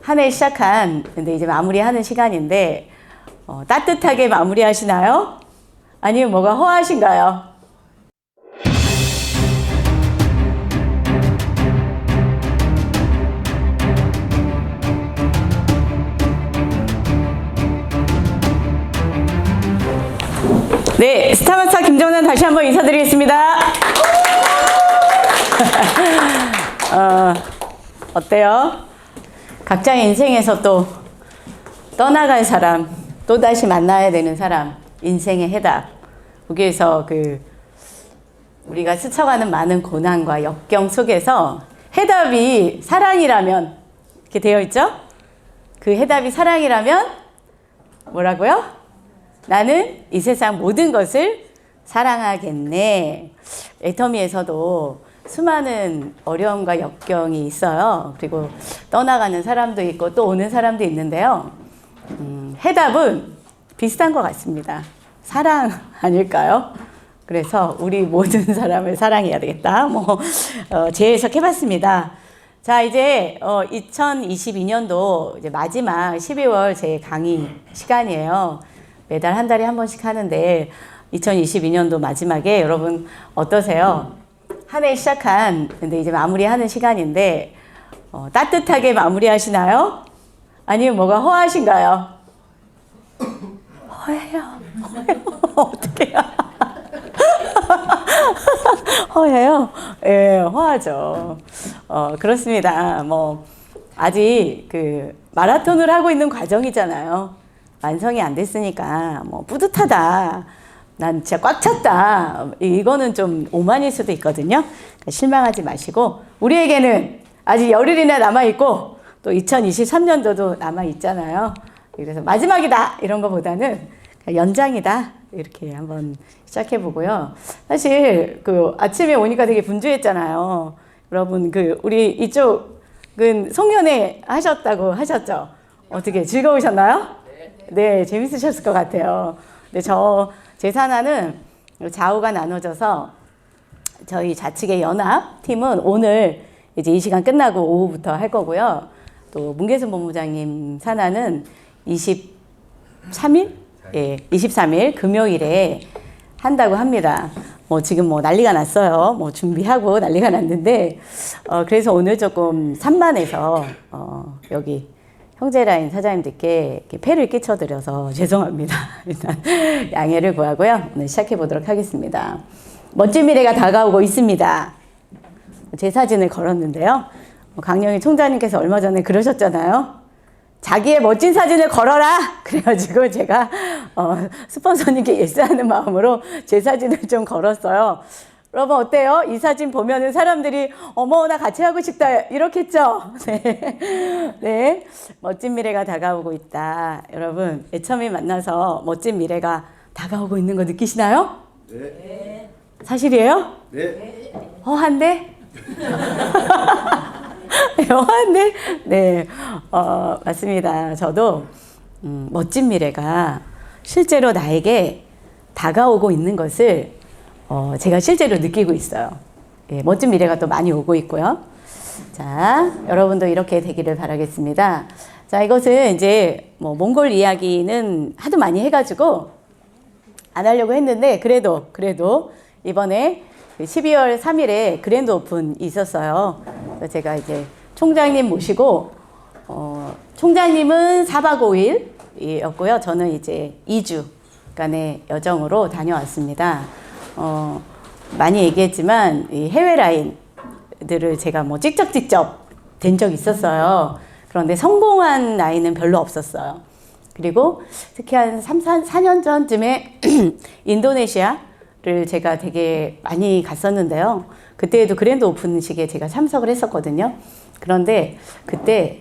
한 해 시작한, 근데 이제 마무리하는 시간인데, 따뜻하게 마무리하시나요? 아니면 뭐가 허하신가요? 네, 스타마스터 김정란 다시 한번 인사드리겠습니다. 어때요? 각자의 인생에서 또 떠나갈 사람, 또 다시 만나야 되는 사람, 인생의 해답. 거기에서 우리가 스쳐가는 많은 고난과 역경 속에서 해답이 사랑이라면, 이렇게 되어 있죠? 그 해답이 사랑이라면 뭐라고요? 나는 이 세상 모든 것을 사랑하겠네. 애터미에서도 수많은 어려움과 역경이 있어요. 그리고 떠나가는 사람도 있고 또 오는 사람도 있는데요. 해답은 비슷한 것 같습니다. 사랑 아닐까요? 그래서 우리 모든 사람을 사랑해야 되겠다. 재해석해봤습니다. 자, 이제 2022년도 이제 마지막 12월 제 강의 시간이에요. 매달 한 달에 한 번씩 하는데 2022년도 마지막에 여러분 어떠세요? 한 해 시작한, 근데 이제 마무리하는 시간인데 따뜻하게 마무리하시나요? 아니면 뭐가 허하신가요? 허해요. 어떡해요? 허해요? 예, 허하죠. 그렇습니다. 아직 마라톤을 하고 있는 과정이잖아요. 완성이 안 됐으니까 뿌듯하다. 난 진짜 꽉 찼다. 이거는 좀 오만일 수도 있거든요. 그러니까 실망하지 마시고 우리에게는 아직 열흘이나 남아있고 또 2023년도도 남아있잖아요. 그래서 마지막이다 이런 거보다는 연장이다 이렇게 한번 시작해보고요. 사실 아침에 오니까 되게 분주했잖아요. 여러분 우리 이쪽은 송년회 하셨다고 하셨죠? 어떻게 즐거우셨나요? 네, 재밌으셨을 것 같아요. 근데 제 산하는 좌우가 나눠져서 저희 좌측의 연합팀은 오늘 이제 이 시간 끝나고 오후부터 할 거고요. 또 문계순 본부장님 산하는 23일? 예, 23일 금요일에 한다고 합니다. 지금 난리가 났어요. 준비하고 난리가 났는데, 그래서 오늘 조금 산만해서, 여기 형제라인 사장님들께 이렇게 폐를 끼쳐드려서 죄송합니다. 일단 양해를 구하고요. 오늘 시작해 보도록 하겠습니다. 멋진 미래가 다가오고 있습니다. 제 사진을 걸었는데요. 강영희 총장님께서 얼마 전에 그러셨잖아요. 자기의 멋진 사진을 걸어라! 그래가지고 제가 스폰서님께 예스하는 마음으로 제 사진을 좀 걸었어요. 여러분 어때요? 이 사진 보면은 사람들이 어머 나 같이 하고 싶다 이렇겠죠? 네. 네. 멋진 미래가 다가오고 있다. 여러분 애처음에 만나서 멋진 미래가 다가오고 있는 거 느끼시나요? 네. 사실이에요? 네. 허한데? 허한데? 네. 맞습니다. 저도 멋진 미래가 실제로 나에게 다가오고 있는 것을 제가 실제로 느끼고 있어요. 예, 멋진 미래가 또 많이 오고 있고요. 자, 여러분도 이렇게 되기를 바라겠습니다. 자, 이것은 이제 몽골 이야기는 하도 많이 해가지고 안 하려고 했는데 그래도 이번에 12월 3일에 그랜드 오픈이 있었어요. 그래서 제가 이제 총장님 모시고 총장님은 4박 5일이었고요. 저는 이제 2주간의 여정으로 다녀왔습니다. 많이 얘기했지만 이 해외 라인들을 제가 직접 된 적이 있었어요. 그런데 성공한 라인은 별로 없었어요. 그리고 특히 한 4년 전쯤에 인도네시아를 제가 되게 많이 갔었는데요. 그때에도 그랜드 오픈식에 제가 참석을 했었거든요. 그런데 그때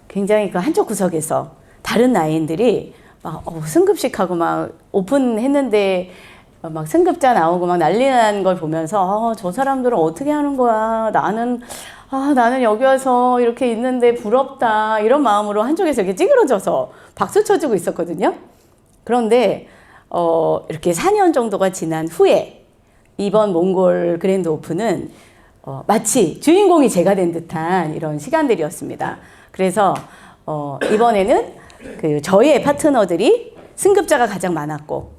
굉장히 한쪽 구석에서 다른 라인들이 막 승급식하고 막 오픈했는데 막 승급자 나오고 막 난리 나는 걸 보면서 저 사람들은 어떻게 하는 거야. 나는 여기 와서 이렇게 있는데 부럽다. 이런 마음으로 한쪽에서 이렇게 찌그러져서 박수 쳐주고 있었거든요. 그런데 이렇게 4년 정도가 지난 후에 이번 몽골 그랜드 오픈은 마치 주인공이 제가 된 듯한 이런 시간들이었습니다. 그래서 이번에는 그 저희의 파트너들이 승급자가 가장 많았고,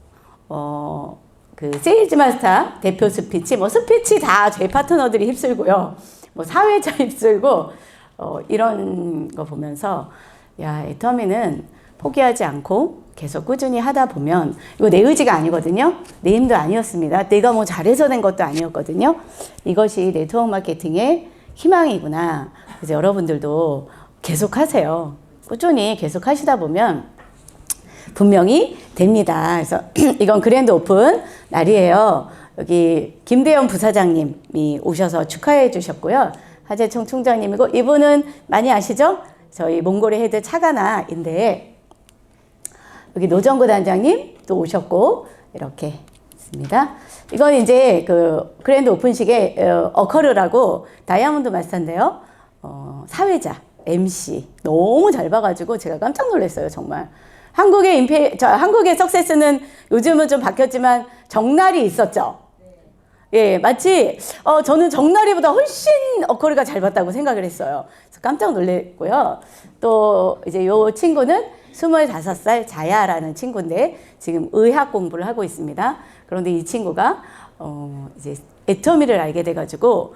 그 세일즈 마스터 대표 스피치, 뭐 스피치 다 제 파트너들이 휩쓸고요. 뭐 사회자 휩쓸고, 이런 거 보면서, 야, 애터미는 포기하지 않고 계속 꾸준히 하다 보면, 이거 내 의지가 아니거든요. 내 힘도 아니었습니다. 내가 뭐 잘해서 된 것도 아니었거든요. 이것이 네트워크 마케팅의 희망이구나. 그래서 여러분들도 계속 하세요. 꾸준히 계속 하시다 보면 분명히 됩니다. 그래서 이건 그랜드 오픈 날이에요. 여기 김대현 부사장님이 오셔서 축하해 주셨고요. 하재청 총장님이고, 이분은 많이 아시죠? 저희 몽골의 헤드 차가나인데, 여기 노정구 단장님 또 오셨고, 이렇게 있습니다. 이건 이제 그 그랜드 오픈식의 어커르라고 다이아몬드 마스터인데요. 사회자, MC 너무 잘 봐가지고 제가 깜짝 놀랐어요, 정말. 한국의 석세스는 요즘은 좀 바뀌었지만 정날이 있었죠. 예, 마치 저는 정나리보다 훨씬 어커리가 잘 봤다고 생각을 했어요. 그래서 깜짝 놀랐고요. 또 이제 요 친구는 25살 자야라는 친구인데 지금 의학 공부를 하고 있습니다. 그런데 이 친구가 이제 애터미를 알게 돼가지고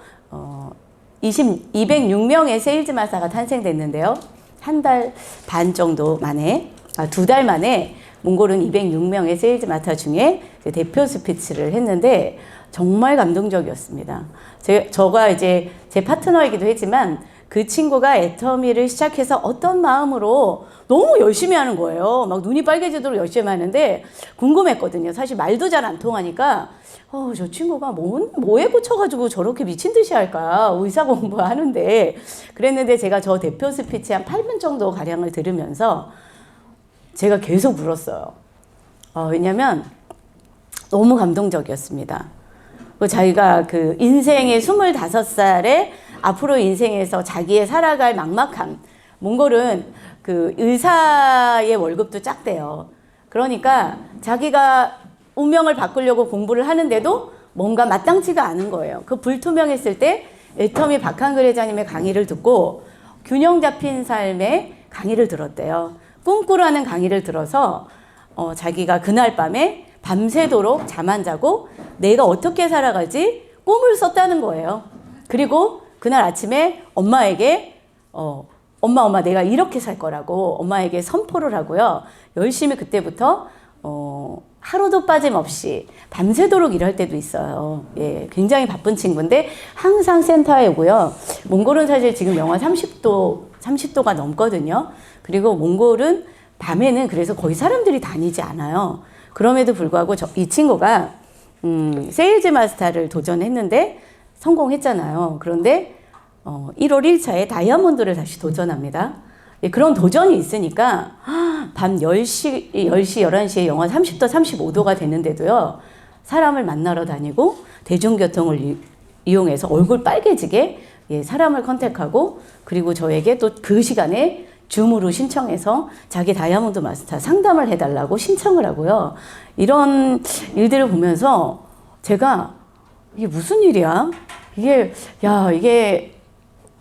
206명의 세일즈 마스터가 탄생됐는데요. 한 달 반 정도 만에, 2달 만에 몽골은 206명의 세일즈 마스터 중에 대표 스피치를 했는데 정말 감동적이었습니다. 저가 이제 제 파트너이기도 했지만 그 친구가 애터미를 시작해서 어떤 마음으로 너무 열심히 하는 거예요. 막 눈이 빨개지도록 열심히 하는데 궁금했거든요. 사실 말도 잘 안 통하니까 저 친구가 뭐에 꽂혀가지고 저렇게 미친 듯이 할까? 의사 공부하는데. 그랬는데 제가 저 대표 스피치 한 8분 정도 가량을 들으면서 제가 계속 울었어요. 왜냐면 너무 감동적이었습니다. 자기가 그 인생의 25살에 앞으로 인생에서 자기의 살아갈 막막함. 몽골은 그 의사의 월급도 작대요. 그러니까 자기가 운명을 바꾸려고 공부를 하는데도 뭔가 마땅치가 않은 거예요. 그 불투명했을 때 애터미 박한글 회장님의 강의를 듣고 균형 잡힌 삶의 강의를 들었대요. 꿈꾸라는 강의를 들어서 자기가 그날 밤에 밤새도록 잠 안 자고 내가 어떻게 살아갈지 꿈을 썼다는 거예요. 그리고 그날 아침에 엄마에게 엄마 내가 이렇게 살 거라고 엄마에게 선포를 하고요. 열심히 그때부터 하루도 빠짐없이 밤새도록 일할 때도 있어요. 예, 굉장히 바쁜 친구인데 항상 센터에 오고요. 몽골은 사실 지금 영하 30도가 넘거든요. 그리고 몽골은 밤에는 그래서 거의 사람들이 다니지 않아요. 그럼에도 불구하고 이 친구가 세일즈 마스터를 도전했는데 성공했잖아요. 그런데 1월 1차에 다이아몬드를 다시 도전합니다. 예, 그런 도전이 있으니까 밤 10시, 11시에 영하 30도, 35도가 되는데도요. 사람을 만나러 다니고 대중교통을 이용해서 얼굴 빨개지게 사람을 컨택하고 그리고 저에게 또 그 시간에 줌으로 신청해서 자기 다이아몬드 마스터 상담을 해달라고 신청을 하고요. 이런 일들을 보면서 제가 이게 무슨 일이야? 이게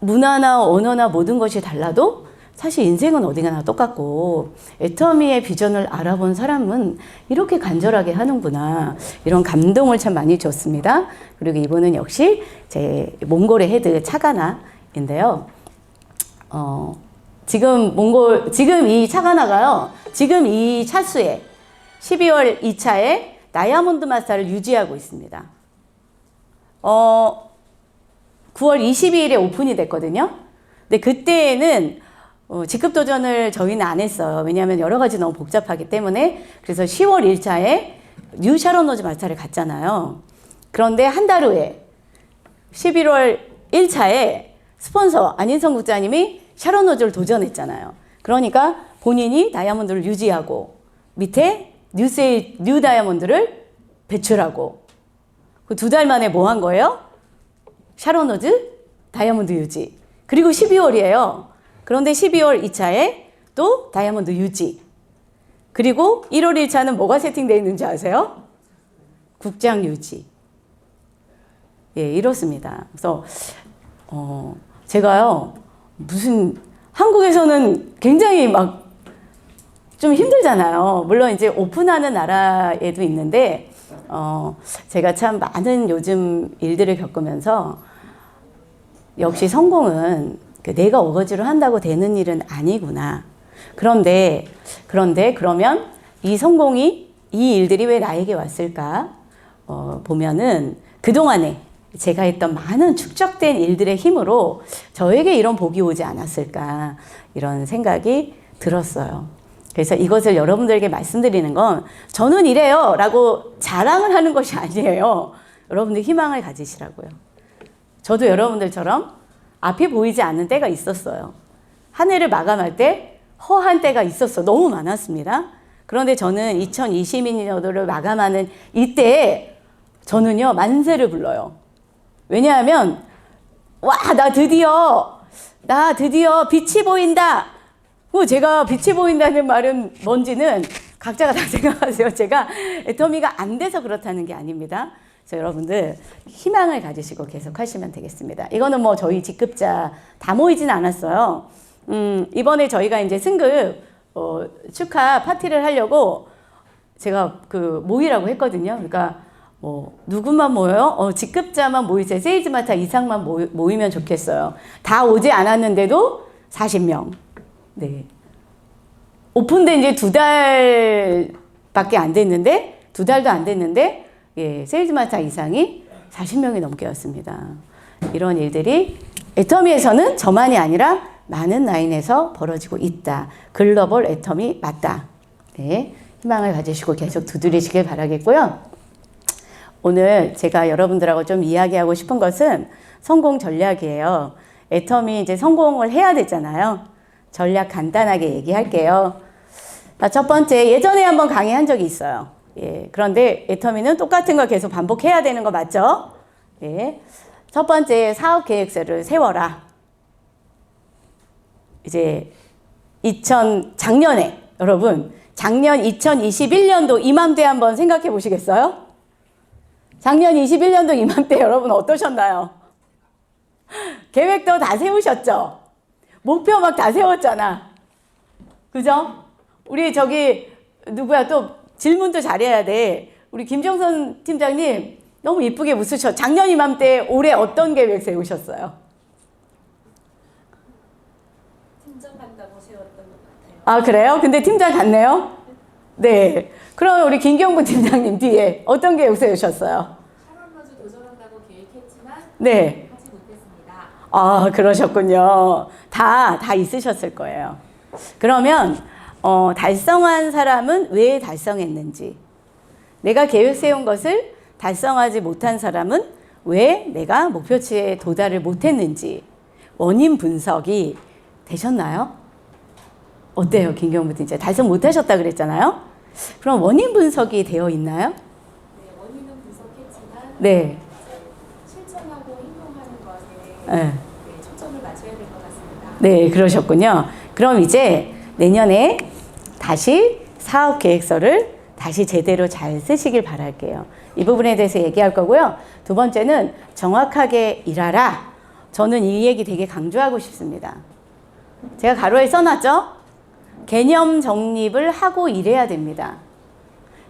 문화나 언어나 모든 것이 달라도 사실 인생은 어디가나 똑같고 애터미의 비전을 알아본 사람은 이렇게 간절하게 하는구나. 이런 감동을 참 많이 줬습니다. 그리고 이분은 역시 제 몽골의 헤드 차가나인데요. 지금 이 차가나가요. 지금 이 차수에 12월 2차에 다이아몬드 마스터를 유지하고 있습니다. 9월 22일에 오픈이 됐거든요. 근데 그때는 직급 도전을 저희는 안 했어요. 왜냐하면 여러 가지 너무 복잡하기 때문에. 그래서 10월 1차에 뉴 샤론 노즈 마스터를 갔잖아요. 그런데 한 달 후에 11월 1차에 스폰서 안인성 국장님이 샤론 노즈를 도전했잖아요. 그러니까 본인이 다이아몬드를 유지하고 밑에 뉴 다이아몬드를 배출하고 그 2달 만에 뭐 한 거예요? 샤론 노즈 다이아몬드 유지. 그리고 12월이에요. 그런데 12월 2차에 또 다이아몬드 유지. 그리고 1월 1차는 뭐가 세팅되어 있는지 아세요? 국장 유지. 예, 이렇습니다. 그래서 제가요 무슨 한국에서는 굉장히 막 좀 힘들잖아요. 물론 이제 오픈하는 나라에도 있는데, 제가 참 많은 요즘 일들을 겪으면서 역시 성공은 내가 어거지로 한다고 되는 일은 아니구나. 그런데 그러면 이 성공이, 이 일들이 왜 나에게 왔을까? 보면은 그동안에 제가 했던 많은 축적된 일들의 힘으로 저에게 이런 복이 오지 않았을까, 이런 생각이 들었어요. 그래서 이것을 여러분들에게 말씀드리는 건 저는 이래요 라고 자랑을 하는 것이 아니에요. 여러분들 희망을 가지시라고요. 저도 여러분들처럼 앞이 보이지 않는 때가 있었어요. 한 해를 마감할 때 허한 때가 있었어. 너무 많았습니다. 그런데 저는 2022년도를 마감하는 이때에 저는요, 만세를 불러요. 왜냐하면 와, 나 드디어 빛이 보인다. 제가 빛이 보인다는 말은 뭔지는 각자가 다 생각하세요. 제가 애터미가 안 돼서 그렇다는 게 아닙니다. 그래서 여러분들 희망을 가지시고 계속 하시면 되겠습니다. 이거는 뭐 저희 직급자 다 모이진 않았어요. 이번에 저희가 이제 승급 축하 파티를 하려고 제가 모이라고 했거든요. 그러니까 누구만 모여요? 직급자만 모이세요. 세일즈마타 이상만 모이면 좋겠어요. 다 오지 않았는데도 40명. 네. 오픈된 이제 2달밖에 안 됐는데, 2달도 안 됐는데, 예, 세일즈마타 이상이 40명이 넘게 왔습니다. 이런 일들이 애터미에서는 저만이 아니라 많은 라인에서 벌어지고 있다. 글로벌 애터미 맞다. 네. 희망을 가지시고 계속 두드리시길 바라겠고요. 오늘 제가 여러분들하고 좀 이야기하고 싶은 것은 성공 전략이에요. 애터미 이제 성공을 해야 되잖아요. 전략 간단하게 얘기할게요. 첫 번째, 예전에 한번 강의한 적이 있어요. 예, 그런데 애터미는 똑같은 거 계속 반복해야 되는 거 맞죠? 예. 첫 번째, 사업 계획서를 세워라. 이제 작년에 여러분, 작년 2021년도 이맘때 한번 생각해 보시겠어요? 작년 21년도 이맘때 여러분 어떠셨나요? 계획도 다 세우셨죠? 목표 막 다 세웠잖아. 그죠? 우리 누구야 또 질문도 잘해야 돼. 우리 김정선 팀장님 너무 이쁘게 웃으셔. 작년 이맘때 올해 어떤 계획 세우셨어요? 팀장 간다고 세웠던 것 같아요. 아, 그래요? 근데 팀장 같네요? 네. 그럼 우리 김경부 팀장님 뒤에 어떤 계획 세우셨어요? 샤론러즈 도전한다고 계획했지만 네. 하지 못했습니다. 아, 그러셨군요. 다 있으셨을 거예요. 그러면 달성한 사람은 왜 달성했는지, 내가 계획 세운 것을 달성하지 못한 사람은 왜 내가 목표치에 도달을 못했는지 원인 분석이 되셨나요? 어때요, 김경무 팀장? 달성 못하셨다 그랬잖아요. 그럼 원인 분석이 되어 있나요? 네, 원인은 분석했지만 네. 실천하고 행동하는 것에 네. 초점을 맞춰야 될 것 같습니다. 네, 그러셨군요. 그럼 이제 내년에 다시 사업 계획서를 다시 제대로 잘 쓰시길 바랄게요. 이 부분에 대해서 얘기할 거고요. 두 번째는 정확하게 일하라. 저는 이 얘기 되게 강조하고 싶습니다. 제가 가로에 써놨죠? 개념 정립을 하고 일해야 됩니다.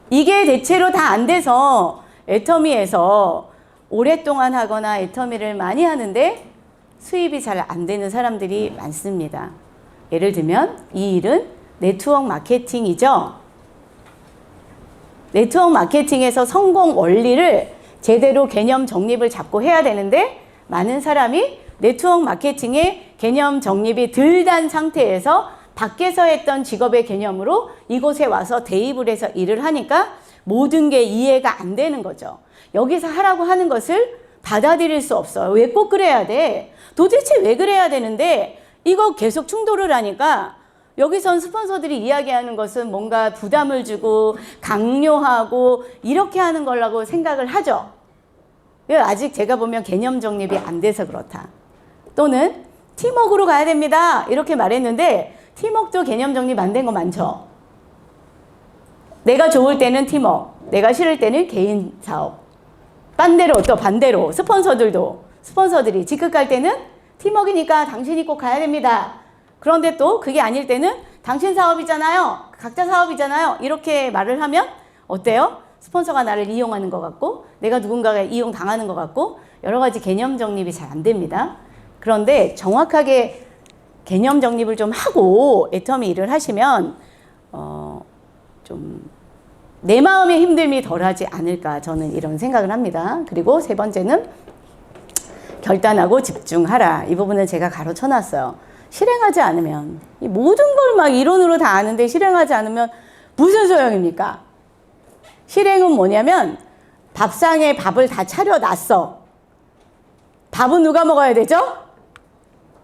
이게 대체로 다 안 돼서 애터미에서 오랫동안 하거나 애터미를 많이 하는데 수입이 잘 안 되는 사람들이 많습니다. 예를 들면 이 일은 네트워크 마케팅이죠. 네트워크 마케팅에서 성공 원리를 제대로 개념 정립을 잡고 해야 되는데 많은 사람이 네트워크 마케팅의 개념 정립이 덜 단 상태에서 밖에서 했던 직업의 개념으로 이곳에 와서 대입을 해서 일을 하니까 모든 게 이해가 안 되는 거죠. 여기서 하라고 하는 것을 받아들일 수 없어요. 왜 꼭 그래야 돼? 도대체 왜 그래야 되는데 이거 계속 충돌을 하니까 여기선 스폰서들이 이야기하는 것은 뭔가 부담을 주고 강요하고 이렇게 하는 거라고 생각을 하죠. 아직 제가 보면 개념 정립이 안 돼서 그렇다. 또는 팀워크로 가야 됩니다. 이렇게 말했는데 팀워크도 개념 정립 안 된 거 많죠. 내가 좋을 때는 팀워크, 내가 싫을 때는 개인 사업. 반대로 스폰서들이 직급 갈 때는 팀워크니까 당신이 꼭 가야 됩니다. 그런데 또 그게 아닐 때는 당신 사업이잖아요. 각자 사업이잖아요. 이렇게 말을 하면 어때요? 스폰서가 나를 이용하는 것 같고 내가 누군가가 이용당하는 것 같고 여러 가지 개념 정립이 잘 안 됩니다. 그런데 정확하게 개념 정립을 좀 하고 애터미 일을 하시면 좀 내 마음의 힘듦이 덜하지 않을까 저는 이런 생각을 합니다. 그리고 세 번째는 결단하고 집중하라. 이 부분은 제가 가로쳐놨어요. 실행하지 않으면 이 모든 걸 막 이론으로 다 아는데 실행하지 않으면 무슨 소용입니까? 실행은 뭐냐면 밥상에 밥을 다 차려놨어. 밥은 누가 먹어야 되죠?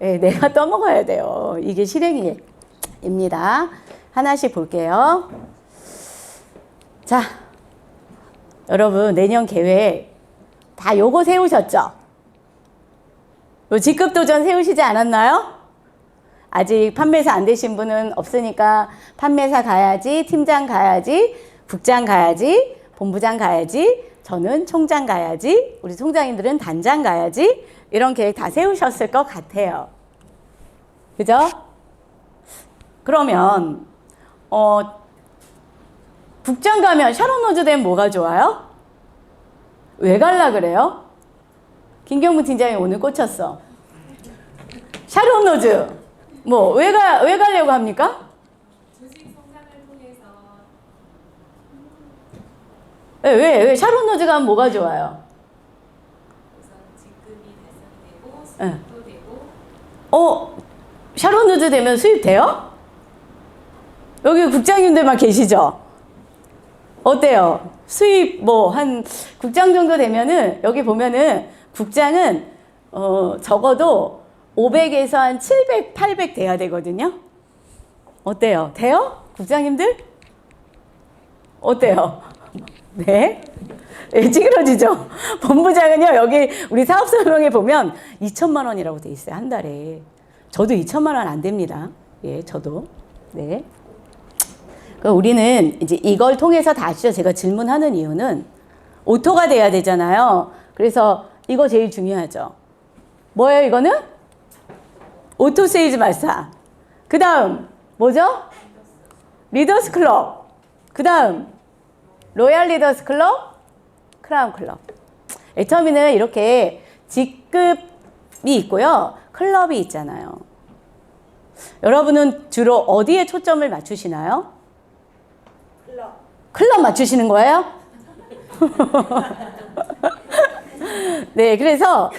네, 내가 떠먹어야 돼요. 이게 실행입니다. 하나씩 볼게요. 자, 여러분 내년 계획 다 요거 세우셨죠? 요 직급 도전 세우시지 않았나요? 아직 판매사 안 되신 분은 없으니까 판매사 가야지, 팀장 가야지, 국장 가야지, 본부장 가야지, 저는 총장 가야지, 우리 총장님들은 단장 가야지, 이런 계획 다 세우셨을 것 같아요. 그죠? 그러면 국장 가면 샤론 로즈 되면 뭐가 좋아요? 왜 갈라 그래요? 김경무 팀장이 오늘 꽂혔어. 샤론 로즈 뭐 왜 가려고 합니까? 조직 성장을 통해서 왜 샤론 로즈 가면 뭐가 좋아요? 우선 직급이 달성되고 수입도 되고 샤론 로즈 되면 수입 돼요? 여기 국장님들만 계시죠? 어때요? 수입 뭐 한 국장 정도 되면은 여기 보면은 국장은 적어도 500에서 한 700, 800 돼야 되거든요. 어때요? 돼요? 국장님들? 어때요? 네? 네, 찌그러지죠? 본부장은요, 여기 우리 사업설명에 보면 2천만 원이라고 돼 있어요, 한 달에. 저도 2천만 원 안 됩니다. 예, 저도. 네. 우리는 이제 이걸 통해서 다 아시죠? 제가 질문하는 이유는 오토가 돼야 되잖아요. 그래서 이거 제일 중요하죠. 뭐예요, 이거는? 오토 세일즈 마스터. 그 다음, 뭐죠? 리더스 클럽. 그 다음, 로얄 리더스 클럽, 크라운 클럽. 애터미는 이렇게 직급이 있고요. 클럽이 있잖아요. 여러분은 주로 어디에 초점을 맞추시나요? 클럽 맞추시는 거예요? 네, 그래서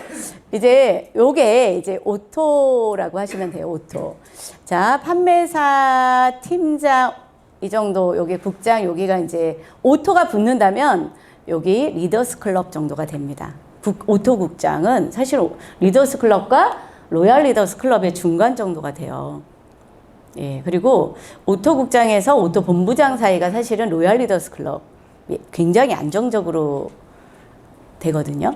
이제 요게 이제 오토라고 하시면 돼요, 오토. 자, 판매사, 팀장, 이 정도, 여기 국장, 여기가 이제 오토가 붙는다면 여기 리더스 클럽 정도가 됩니다. 오토 국장은 사실 리더스 클럽과 로얄 리더스 클럽의 중간 정도가 돼요. 예, 그리고 오토 국장에서 오토 본부장 사이가 사실은 로얄 리더스 클럽 굉장히 안정적으로 되거든요.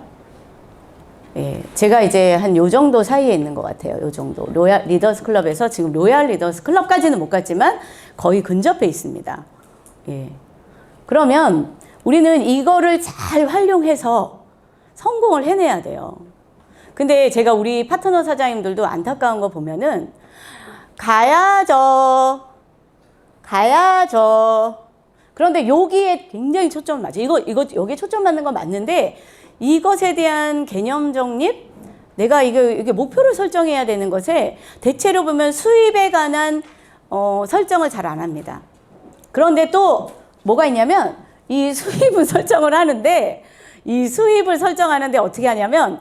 예, 제가 이제 한 요 정도 사이에 있는 것 같아요. 요 정도. 로얄 리더스 클럽에서 지금 로얄 리더스 클럽까지는 못 갔지만 거의 근접해 있습니다. 예. 그러면 우리는 이거를 잘 활용해서 성공을 해내야 돼요. 근데 제가 우리 파트너 사장님들도 안타까운 거 보면은 가야죠. 그런데 여기에 굉장히 초점을 맞아요. 여기에 초점 맞는 건 맞는데 이것에 대한 개념 정립, 내가 이게 목표를 설정해야 되는 것에 대체로 보면 수입에 관한 설정을 잘 안 합니다. 그런데 또 뭐가 있냐면 이 수입을 설정을 하는데 이 수입을 설정하는데 어떻게 하냐면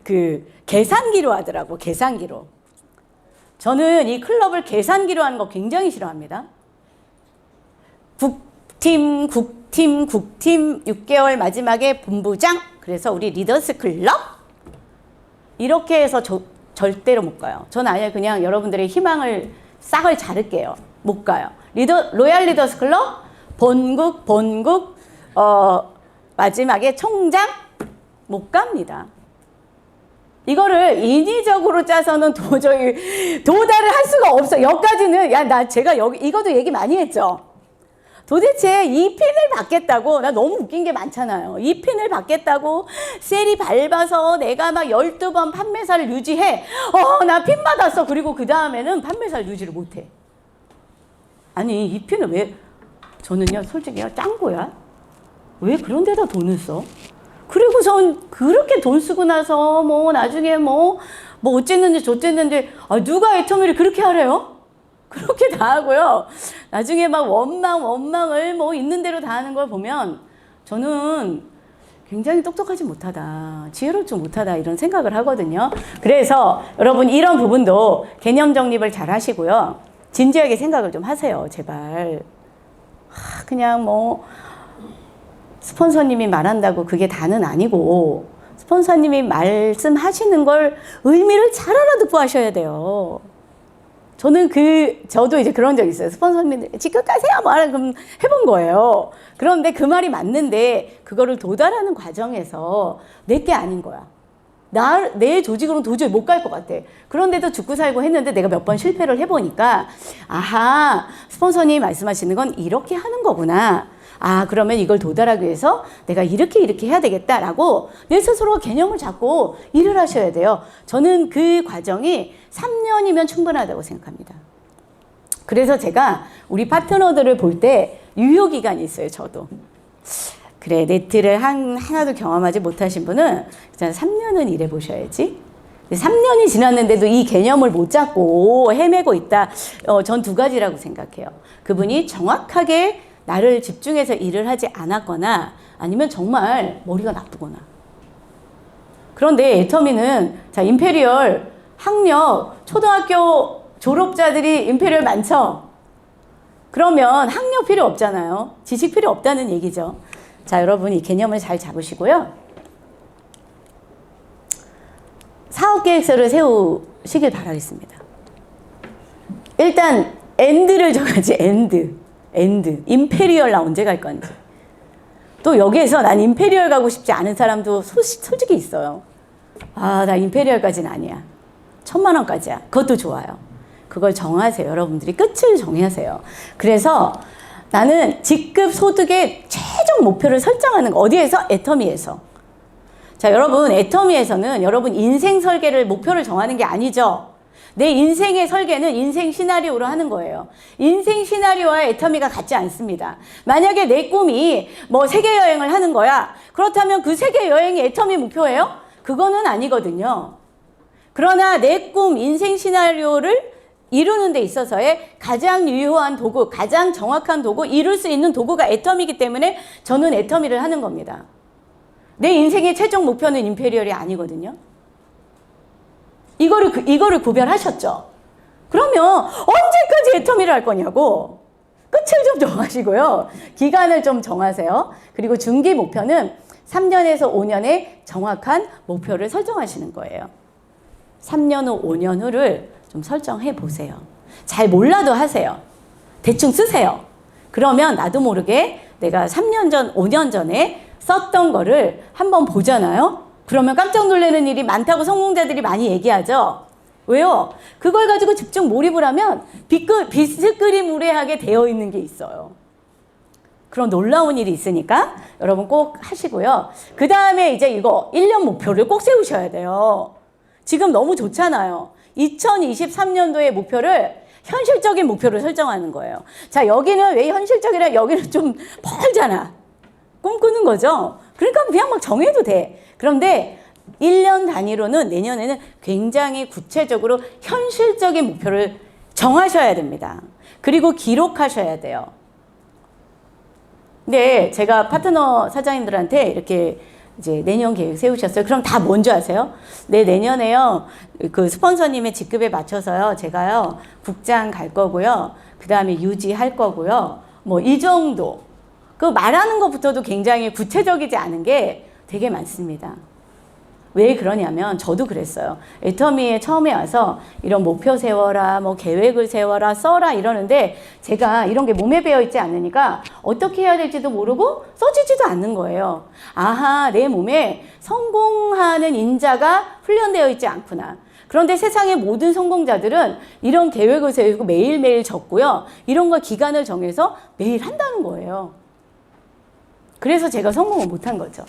그 계산기로 하더라고. 계산기로. 저는 이 클럽을 계산기로 하는 거 굉장히 싫어합니다. 국팀 6개월 마지막에 본부장. 그래서 우리 리더스 클럽 이렇게 해서 절대로 못 가요. 저는 아예 그냥 여러분들의 희망을 싹을 자를게요. 못 가요. 로얄 리더스 클럽 본국 마지막에 총장 못 갑니다. 이거를 인위적으로 짜서는 도저히 도달을 할 수가 없어. 여기까지는 제가 이것도 얘기 많이 했죠. 도대체 이 핀을 받겠다고, 나 너무 웃긴 게 많잖아요. 이 핀을 받겠다고 셀이 밟아서 내가 막 12번 판매사를 유지해. 나 핀 받았어. 그리고 그 다음에는 판매사를 유지를 못해. 아니, 이 핀을 왜, 저는요, 솔직히 짱구야. 왜 그런 데다 돈을 써? 그리고선 그렇게 돈 쓰고 나서 뭐 나중에 뭐 어쨌는지 저쨌는지, 누가 애터미를 그렇게 하래요? 그렇게 다 하고요. 나중에 막 원망을 뭐 있는 대로 다 하는 걸 보면 저는 굉장히 똑똑하지 못하다, 지혜롭지 못하다 이런 생각을 하거든요. 그래서 여러분 이런 부분도 개념 정립을 잘 하시고요. 진지하게 생각을 좀 하세요. 제발. 그냥 뭐 스폰서님이 말한다고 그게 다는 아니고 스폰서님이 말씀하시는 걸 의미를 잘 알아듣고 하셔야 돼요. 저도 이제 그런 적 있어요. 스폰서님들 직급 가세요 뭐 그럼 해본 거예요. 그런데 그 말이 맞는데 그거를 도달하는 과정에서 내게 아닌 거야. 내 조직으로는 도저히 못 갈 것 같아. 그런데도 죽고 살고 했는데 내가 몇 번 실패를 해보니까 아하, 스폰서님이 말씀하시는 건 이렇게 하는 거구나. 그러면 이걸 도달하기 위해서 내가 이렇게 해야 되겠다라고 내 스스로 개념을 잡고 일을 하셔야 돼요. 저는 그 과정이 3년이면 충분하다고 생각합니다. 그래서 제가 우리 파트너들을 볼 때 유효기간이 있어요. 저도. 그래, 네트를 하나도 경험하지 못하신 분은 3년은 일해보셔야지. 3년이 지났는데도 이 개념을 못 잡고 헤매고 있다. 전 두 가지라고 생각해요. 그분이 정확하게 나를 집중해서 일을 하지 않았거나 아니면 정말 머리가 나쁘거나. 그런데 애터미는 임페리얼 학력 초등학교 졸업자들이 임페리얼 많죠. 그러면 학력 필요 없잖아요. 지식 필요 없다는 얘기죠. 자, 여러분 이 개념을 잘 잡으시고요. 사업계획서를 세우시길 바라겠습니다. 일단 엔드를 정하지. 엔드. 임페리얼 나 언제 갈 건지. 또 여기에서 난 임페리얼 가고 싶지 않은 사람도 솔직히 있어요. 나 임페리얼까지는 아니야. 1000만 원까지야. 그것도 좋아요. 그걸 정하세요. 여러분들이 끝을 정하세요. 그래서 나는 직급 소득의 최종 목표를 설정하는 거. 어디에서? 애터미에서. 자, 여러분 애터미에서는 여러분 인생 설계를 목표를 정하는 게 아니죠. 내 인생의 설계는 인생 시나리오로 하는 거예요. 인생 시나리오와 애터미가 같지 않습니다. 만약에 내 꿈이 뭐 세계 여행을 하는 거야. 그렇다면 그 세계 여행이 애터미 목표예요? 그거는 아니거든요. 그러나 내 꿈, 인생 시나리오를 이루는 데 있어서의 가장 유효한 도구, 가장 정확한 도구, 이룰 수 있는 도구가 애터미이기 때문에 저는 애터미를 하는 겁니다. 내 인생의 최종 목표는 임페리얼이 아니거든요. 이거를 구별하셨죠? 그러면 언제까지 애터미를 할 거냐고. 끝을 좀 정하시고요. 기간을 좀 정하세요. 그리고 중기 목표는 3년에서 5년의 정확한 목표를 설정하시는 거예요. 3년 후, 5년 후를 좀 설정해 보세요. 잘 몰라도 하세요. 대충 쓰세요. 그러면 나도 모르게 내가 3년 전, 5년 전에 썼던 거를 한번 보잖아요. 그러면 깜짝 놀라는 일이 많다고 성공자들이 많이 얘기하죠. 왜요? 그걸 가지고 집중 몰입을 하면 비스그리무레하게 되어 있는 게 있어요. 그런 놀라운 일이 있으니까 여러분 꼭 하시고요. 그 다음에 이제 이거 1년 목표를 꼭 세우셔야 돼요. 지금 너무 좋잖아요. 2023년도의 목표를 현실적인 목표를 설정하는 거예요. 자, 여기는 왜 현실적이라 여기는 좀 멀잖아. 꿈꾸는 거죠. 그러니까 그냥 막 정해도 돼. 그런데 1년 단위로는 내년에는 굉장히 구체적으로 현실적인 목표를 정하셔야 됩니다. 그리고 기록하셔야 돼요. 근데 제가 파트너 사장님들한테 이렇게 이제 내년 계획 세우셨어요. 그럼 다 뭔지 아세요? 내년에요. 그 스폰서님의 직급에 맞춰서요. 제가요. 국장 갈 거고요. 그 다음에 유지할 거고요. 뭐 이 정도. 그 말하는 것부터도 굉장히 구체적이지 않은 게 되게 많습니다. 왜 그러냐면 저도 그랬어요. 애터미에 처음에 와서 이런 목표 세워라, 뭐 계획을 세워라, 써라 이러는데 제가 이런 게 몸에 배어 있지 않으니까 어떻게 해야 될지도 모르고 써지지도 않는 거예요. 아하, 내 몸에 성공하는 인자가 훈련되어 있지 않구나. 그런데 세상의 모든 성공자들은 이런 계획을 세우고 매일매일 적고요. 이런 거 기간을 정해서 매일 한다는 거예요. 그래서 제가 성공을 못한 거죠.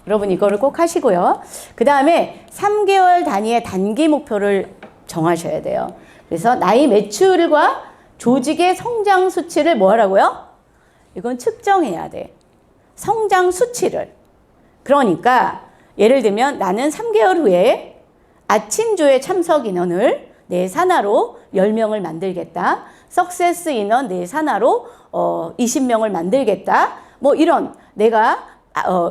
여러분 이거를 꼭 하시고요. 그 다음에 3개월 단위의 단기 목표를 정하셔야 돼요. 그래서 나의 매출과 조직의 성장 수치를 뭐 하라고요? 이건 측정해야 돼. 성장 수치를. 그러니까 예를 들면 나는 3개월 후에 아침조회 참석 인원을 내 산하로 10명을 만들겠다. 석세스 인원 내 산하로 20명을 만들겠다. 뭐 이런 내가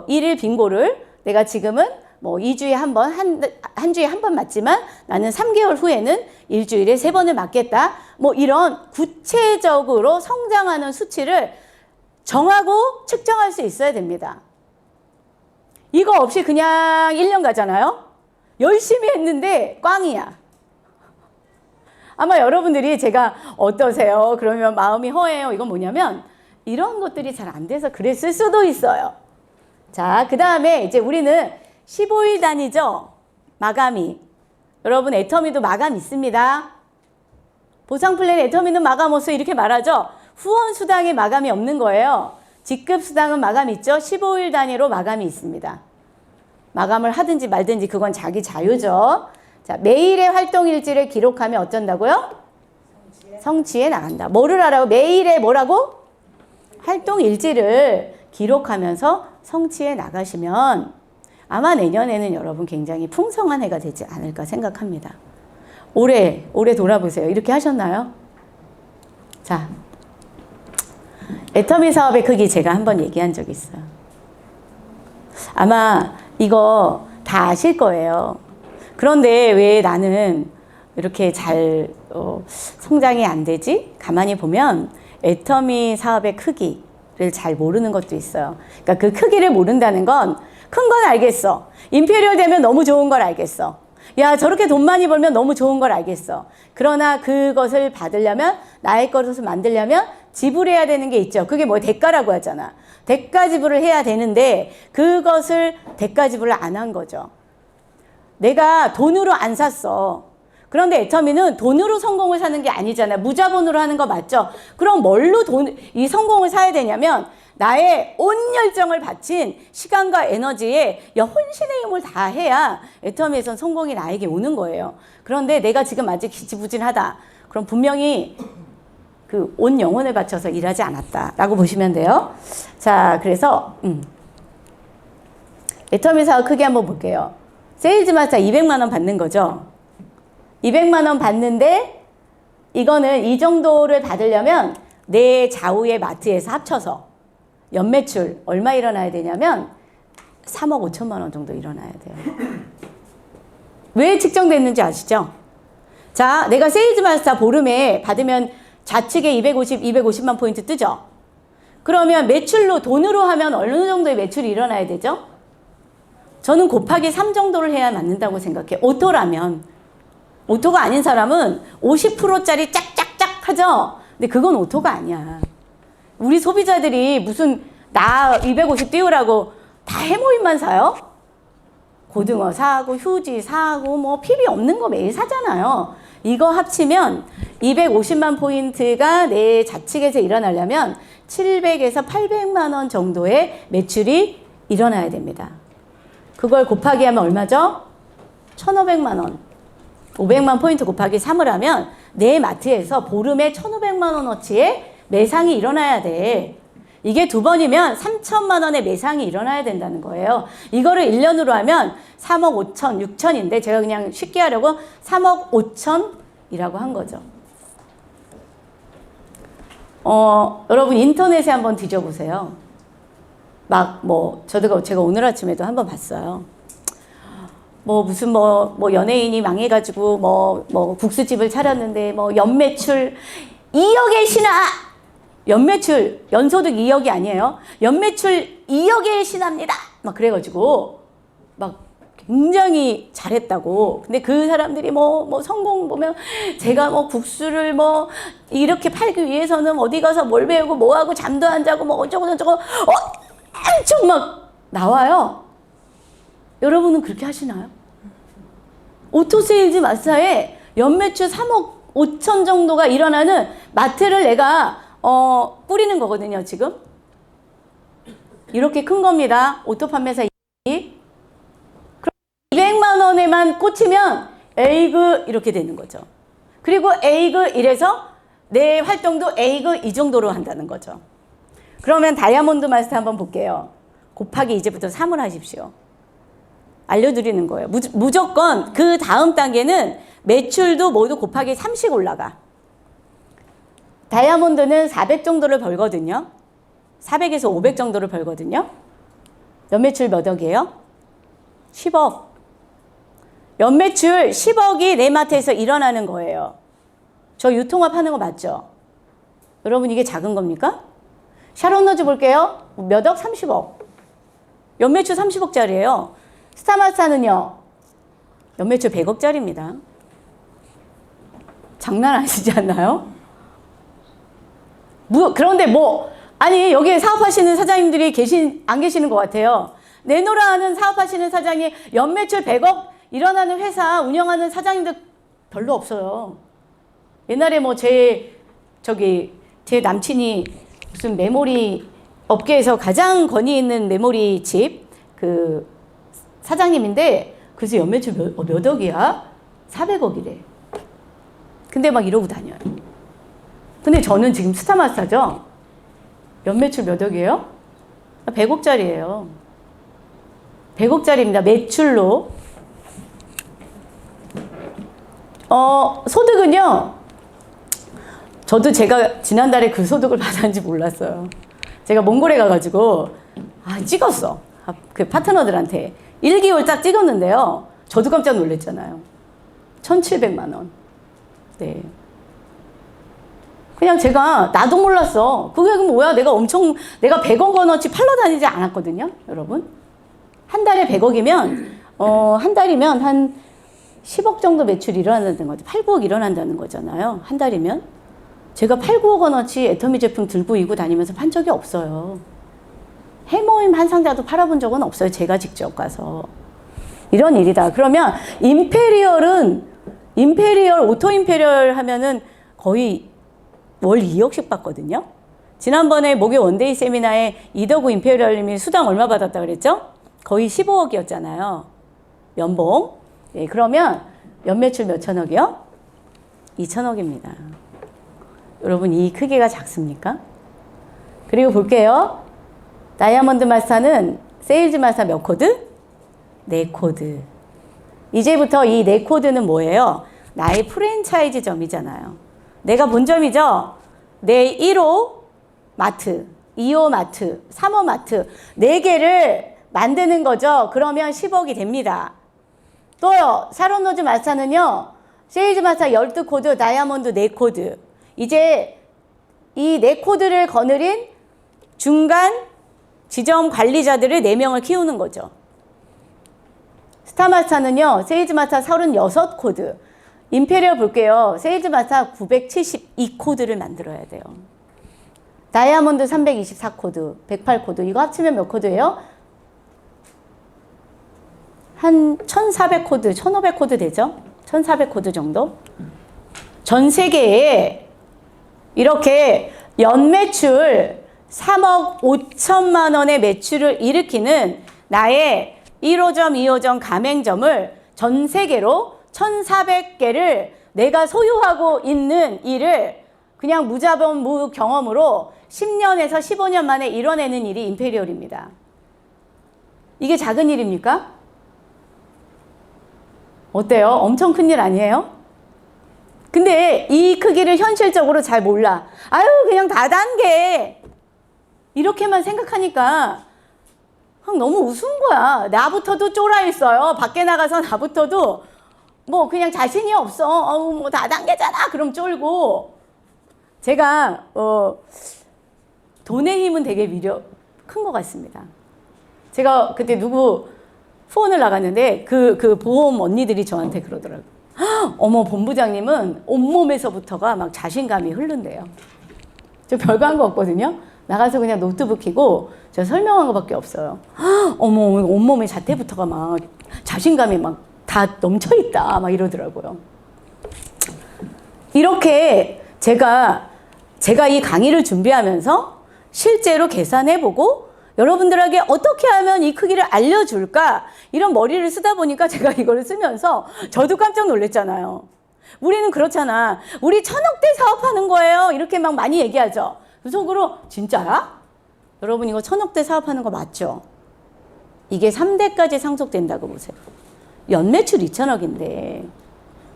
일일 빙고를 내가 지금은 뭐 2주에 한 번, 한 주에 한 번 맞지만 나는 3개월 후에는 일주일에 3번을 맞겠다. 뭐 이런 구체적으로 성장하는 수치를 정하고 측정할 수 있어야 됩니다. 이거 없이 그냥 1년 가잖아요? 열심히 했는데 꽝이야. 아마 여러분들이 제가 어떠세요? 그러면 마음이 허해요. 이건 뭐냐면 이런 것들이 잘 안 돼서 그랬을 수도 있어요. 자, 그 다음에 이제 우리는 15일 단위죠? 마감이. 여러분 애터미도 마감 있습니다. 보상플랜 애터미는 마감 없어 이렇게 말하죠? 후원수당에 마감이 없는 거예요. 직급수당은 마감이 있죠? 15일 단위로 마감이 있습니다. 마감을 하든지 말든지 그건 자기 자유죠. 자, 매일의 활동일지를 기록하면 어쩐다고요? 성취에 나간다. 뭐를 하라고? 매일의 뭐라고? 활동일지를 기록하면서 성취해 나가시면 아마 내년에는 여러분 굉장히 풍성한 해가 되지 않을까 생각합니다. 올해 돌아보세요. 이렇게 하셨나요? 자, 애터미 사업의 크기 제가 한번 얘기한 적이 있어요. 아마 이거 다 아실 거예요. 그런데 왜 나는 이렇게 잘 성장이 안 되지? 가만히 보면 애터미 사업의 크기를 잘 모르는 것도 있어요. 그러니까 그 크기를 모른다는 건 큰 건 알겠어. 임페리얼 되면 너무 좋은 걸 알겠어. 야, 저렇게 돈 많이 벌면 너무 좋은 걸 알겠어. 그러나 그것을 받으려면, 나의 것을 만들려면 지불해야 되는 게 있죠. 그게 뭐 대가라고 하잖아. 대가 지불을 해야 되는데 그것을 대가 지불을 안 한 거죠. 내가 돈으로 안 샀어. 그런데 애터미는 돈으로 성공을 사는 게 아니잖아. 무자본으로 하는 거 맞죠? 그럼 뭘로 이 성공을 사야 되냐면 나의 온 열정을 바친 시간과 에너지에 혼신의 힘을 다 해야 애터미에선 성공이 나에게 오는 거예요. 그런데 내가 지금 아직 지지부진하다. 그럼 분명히 그 온 영혼을 바쳐서 일하지 않았다라고 보시면 돼요. 자, 그래서 애터미 사업 크게 한번 볼게요. 세일즈 마스터 200만 원 받는 거죠. 200만 원 받는데 이거는 이 정도를 받으려면 내 좌우의 마트에서 합쳐서 연매출 얼마 일어나야 되냐면 3억 5천만 원 정도 일어나야 돼요. 왜 측정됐는지 아시죠? 자, 내가 세일즈 마스터 보름에 받으면 좌측에 250만 포인트 뜨죠? 그러면 매출로 돈으로 하면 어느 정도의 매출이 일어나야 되죠? 저는 곱하기 3 정도를 해야 맞는다고 생각해요. 오토라면. 오토가 아닌 사람은 50%짜리 짝짝짝 하죠? 근데 그건 오토가 아니야. 우리 소비자들이 무슨 나 250 띄우라고 다 해모임만 사요? 고등어 사고 휴지 사고 뭐 필요 없는 거 매일 사잖아요. 이거 합치면 250만 포인트가 내 좌측에서 일어나려면 700에서 800만 원 정도의 매출이 일어나야 됩니다. 그걸 곱하기 하면 얼마죠? 1,500만 원. 500만 포인트 곱하기 3을 하면 내 마트에서 보름에 1,500만 원어치의 매상이 일어나야 돼. 이게 2번이면 3천만 원의 매상이 일어나야 된다는 거예요. 이거를 1년으로 하면 3억 5천, 6천인데 제가 그냥 쉽게 하려고 3억 5천이라고 한 거죠. 여러분 인터넷에 한번 뒤져보세요. 제가 오늘 아침에도 한번 봤어요. 무슨 연예인이 망해가지고 국수집을 차렸는데 연매출 2억의 신화! 연매출, 연소득 2억이 아니에요. 연매출 2억의 신화입니다! 그래가지고 굉장히 잘했다고. 근데 그 사람들이 성공 보면 제가 국수를 이렇게 팔기 위해서는 어디 가서 뭘 배우고 뭐하고 잠도 안 자고 어쩌고 엄청 나와요. 여러분은 그렇게 하시나요? 오토 세일즈 마사에 연매출 3억 5천 정도가 일어나는 마트를 내가 꾸리는 거거든요, 지금. 이렇게 큰 겁니다. 오토 판매사 이익. 그럼 200만 원에만 꽂히면 에이그 이렇게 되는 거죠. 그리고 에이그 이래서 내 활동도 에이그 이 정도로 한다는 거죠. 그러면 다이아몬드 마스터 한번 볼게요. 곱하기 이제부터 3을 하십시오. 알려드리는 거예요. 무조건 그 다음 단계는 매출도 모두 곱하기 3씩 올라가. 다이아몬드는 400 정도를 벌거든요. 400에서 500 정도를 벌거든요. 연매출 몇 억이에요? 10억. 연매출 10억이 내 마트에서 일어나는 거예요. 저 유통업 하는 거 맞죠? 여러분 이게 작은 겁니까? 샤론너즈 볼게요. 몇 억? 30억. 연매출 30억짜리예요. 스타마스타는요. 연매출 100억짜리입니다. 장난 아니지 않나요? 그런데 아니 여기에 사업하시는 사장님들이 안 계시는 것 같아요. 내노라 하는 사업하시는 사장이 연매출 100억 일어나는 회사 운영하는 사장님들 별로 없어요. 옛날에 제 남친이 무슨 메모리 업계에서 가장 권위 있는 메모리 집 그 사장님인데 그래서 연매출 몇 억이야? 400억이래. 근데 막 이러고 다녀요. 근데 저는 지금 스타마스터죠? 연매출 몇 억이에요? 100억짜리예요. 100억짜리입니다. 매출로. 소득은요. 저도 제가 지난달에 그 소득을 받았는지 몰랐어요. 제가 몽골에 가가지고 찍었어. 그 파트너들한테 1개월 딱 찍었는데요. 저도 깜짝 놀랐잖아요. 1,700만 원. 네. 그냥 나도 몰랐어. 그게 뭐야? 내가 100억 원어치 팔러 다니지 않았거든요. 여러분. 한 달에 100억이면, 한 달이면 한 10억 정도 매출이 일어난다는 거죠. 8, 9억 일어난다는 거잖아요. 한 달이면. 제가 8, 9억 원어치 애터미 제품 들고 이고 다니면서 판 적이 없어요. 해모임 한 상자도 팔아본 적은 없어요. 제가 직접 가서. 이런 일이다. 그러면 오토 임페리얼 하면은 거의 월 2억씩 받거든요. 지난번에 목요 원데이 세미나에 이더구 임페리얼님이 수당 얼마 받았다 그랬죠? 거의 15억이었잖아요. 연봉. 예, 그러면 연매출 몇 천억이요? 2천억입니다. 여러분 이 크기가 작습니까? 그리고 볼게요. 다이아몬드 마스터는 세일즈 마스터 몇 코드? 4코드. 이제부터 이 4코드는 뭐예요? 나의 프랜차이즈점이잖아요. 내가 본점이죠? 내 1호 마트, 2호 마트, 3호 마트 4개를 만드는 거죠. 그러면 10억이 됩니다. 또요. 샤론로즈 마스터는요. 세일즈 마스터 12코드, 다이아몬드 4코드. 이제 이 4코드를 거느린 중간 지점 관리자들을 4명을 키우는 거죠. 스타마스터는요. 세일즈 마스터 36코드. 임페리얼 볼게요. 세일즈 마스터 972코드를 만들어야 돼요. 다이아몬드 324코드, 108코드. 이거 합치면 몇 코드예요? 한 1400코드, 1500코드 되죠? 1400코드 정도? 전 세계에 이렇게 연매출 3억 5천만 원의 매출을 일으키는 나의 1호점, 2호점 가맹점을 전 세계로 1,400개를 내가 소유하고 있는 일을 그냥 무자본 무경험으로 10년에서 15년 만에 이뤄내는 일이 임페리얼입니다. 이게 작은 일입니까? 어때요? 엄청 큰 일 아니에요? 근데 이 크기를 현실적으로 잘 몰라. 아유 그냥 다단계 이렇게만 생각하니까 너무 우스운 거야. 나부터도 쫄아 있어요. 밖에 나가서 나부터도 그냥 자신이 없어. 다단계잖아. 그럼 쫄고. 제가 돈의 힘은 되게 큰 것 같습니다. 제가 그때 누구 후원을 나갔는데 그 보험 언니들이 저한테 그러더라고요. 어머 본부장님은 온몸에서부터가 막 자신감이 흐른대요. 저 별거 한 거 없거든요. 나가서 그냥 노트북 켜고 제가 설명한 거밖에 없어요. 어머 온몸에 자태부터가 막 자신감이 막 다 넘쳐 있다 막 이러더라고요. 이렇게 제가 이 강의를 준비하면서 실제로 계산해보고 여러분들에게 어떻게 하면 이 크기를 알려줄까 이런 머리를 쓰다 보니까 제가 이거를 쓰면서 저도 깜짝 놀랐잖아요. 우리는 그렇잖아. 우리 1000억대 사업하는 거예요. 이렇게 막 많이 얘기하죠. 그 속으로 진짜야? 여러분 이거 1000억대 사업하는 거 맞죠? 이게 3대까지 상속된다고 보세요. 연매출 2000억인데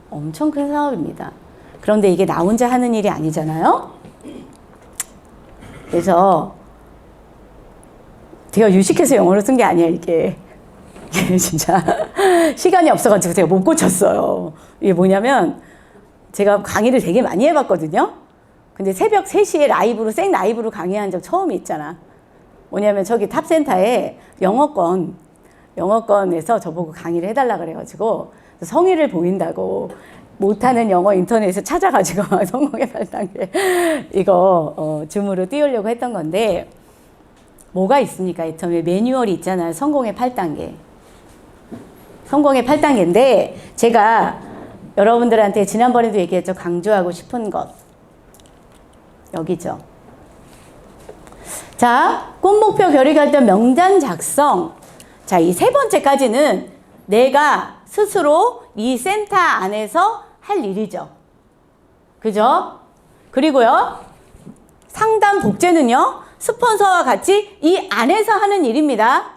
엄청 큰 사업입니다. 그런데 이게 나 혼자 하는 일이 아니잖아요. 그래서 제가 유식해서 영어로 쓴 게 아니야 이게 진짜 시간이 없어가지고 제가 못 고쳤어요. 이게 뭐냐면 제가 강의를 되게 많이 해봤거든요. 근데 새벽 3시에 라이브로 생 라이브로 강의한 적 처음이 있잖아. 뭐냐면 저기 탑센터에 영어권에서 저보고 강의를 해달라 그래가지고 성의를 보인다고 못하는 영어 인터넷에서 찾아가지고 성공의 8단계 이거 줌으로 띄우려고 했던 건데 뭐가 있습니까? 처음에 매뉴얼이 있잖아요. 성공의 8단계. 성공의 8단계인데 제가 여러분들한테 지난번에도 얘기했죠. 강조하고 싶은 것. 여기죠. 자, 꿈목표 결의 결정 명단 작성. 자, 이 세 번째까지는 내가 스스로 이 센터 안에서 할 일이죠. 그죠? 그리고요. 상담 복제는요. 스폰서와 같이 이 안에서 하는 일입니다.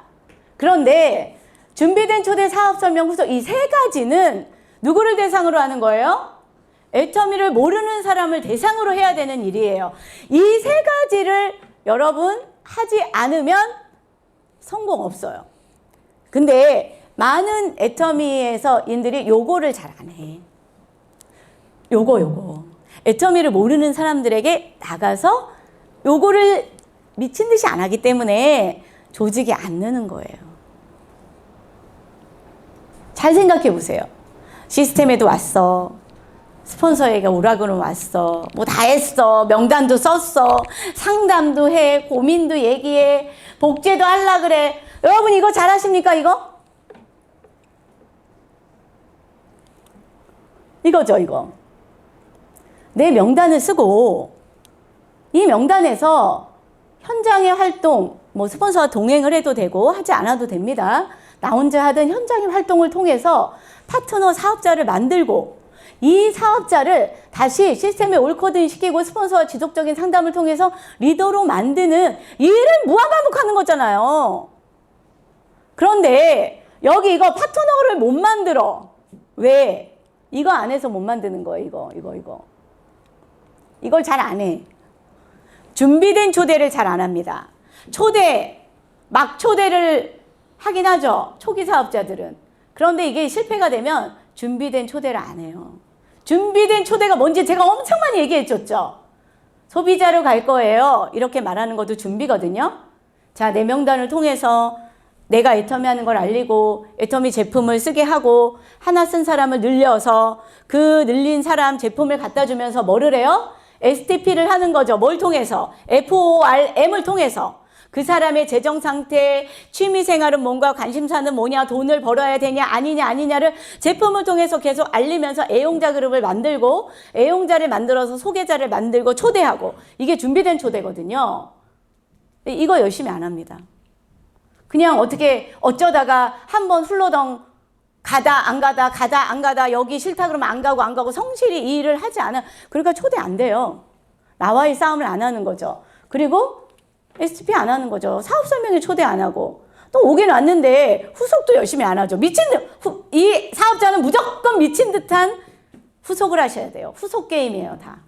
그런데 준비된 초대 사업 설명 후속 이 세 가지는 누구를 대상으로 하는 거예요? 애터미를 모르는 사람을 대상으로 해야 되는 일이에요. 이 세 가지를 여러분 하지 않으면 성공 없어요. 근데 많은 애터미에서 인들이 요거를 잘 안 해. 요거. 애터미를 모르는 사람들에게 나가서 요거를 미친 듯이 안 하기 때문에 조직이 안 느는 거예요. 잘 생각해 보세요. 시스템에도 왔어. 스폰서에게 오라고는 왔어. 뭐 다 했어. 명단도 썼어. 상담도 해. 고민도 얘기해. 복제도 하려 그래. 여러분 이거 잘하십니까 이거? 이거죠 이거. 내 명단을 쓰고 이 명단에서 현장의 활동, 뭐 스폰서와 동행을 해도 되고 하지 않아도 됩니다. 나 혼자 하든 현장의 활동을 통해서 파트너 사업자를 만들고 이 사업자를 다시 시스템에 옳거든 시키고 스폰서와 지속적인 상담을 통해서 리더로 만드는 일을 무한반복하는 거잖아요. 그런데 여기 이거 파트너를 못 만들어. 왜? 이거 안에서 못 만드는 거예요. 이걸 잘 안 해. 준비된 초대를 잘 안 합니다. 막 초대를 하긴 하죠. 초기 사업자들은. 그런데 이게 실패가 되면 준비된 초대를 안 해요. 준비된 초대가 뭔지 제가 엄청 많이 얘기해줬죠. 소비자로 갈 거예요. 이렇게 말하는 것도 준비거든요. 자, 내 명단을 통해서 내가 애터미 하는 걸 알리고 애터미 제품을 쓰게 하고 하나 쓴 사람을 늘려서 그 늘린 사람 제품을 갖다 주면서 뭐를 해요? STP를 하는 거죠. 뭘 통해서? FORM을 통해서. 그 사람의 재정 상태, 취미 생활은 뭔가, 관심사는 뭐냐, 돈을 벌어야 되냐, 아니냐를 제품을 통해서 계속 알리면서 애용자 그룹을 만들고, 애용자를 만들어서 소개자를 만들고 초대하고, 이게 준비된 초대거든요. 이거 열심히 안 합니다. 그냥 어떻게 어쩌다가 한번 훌러덩 가다 안 가다 여기 싫다 그러면 안 가고 성실히 이 일을 하지 않아. 그러니까 초대 안 돼요. 나와의 싸움을 안 하는 거죠. 그리고 STP 안 하는 거죠. 사업 설명회 초대 안 하고 또 오긴 왔는데 후속도 열심히 안 하죠. 이 사업자는 무조건 미친 듯한 후속을 하셔야 돼요. 후속 게임이에요, 다.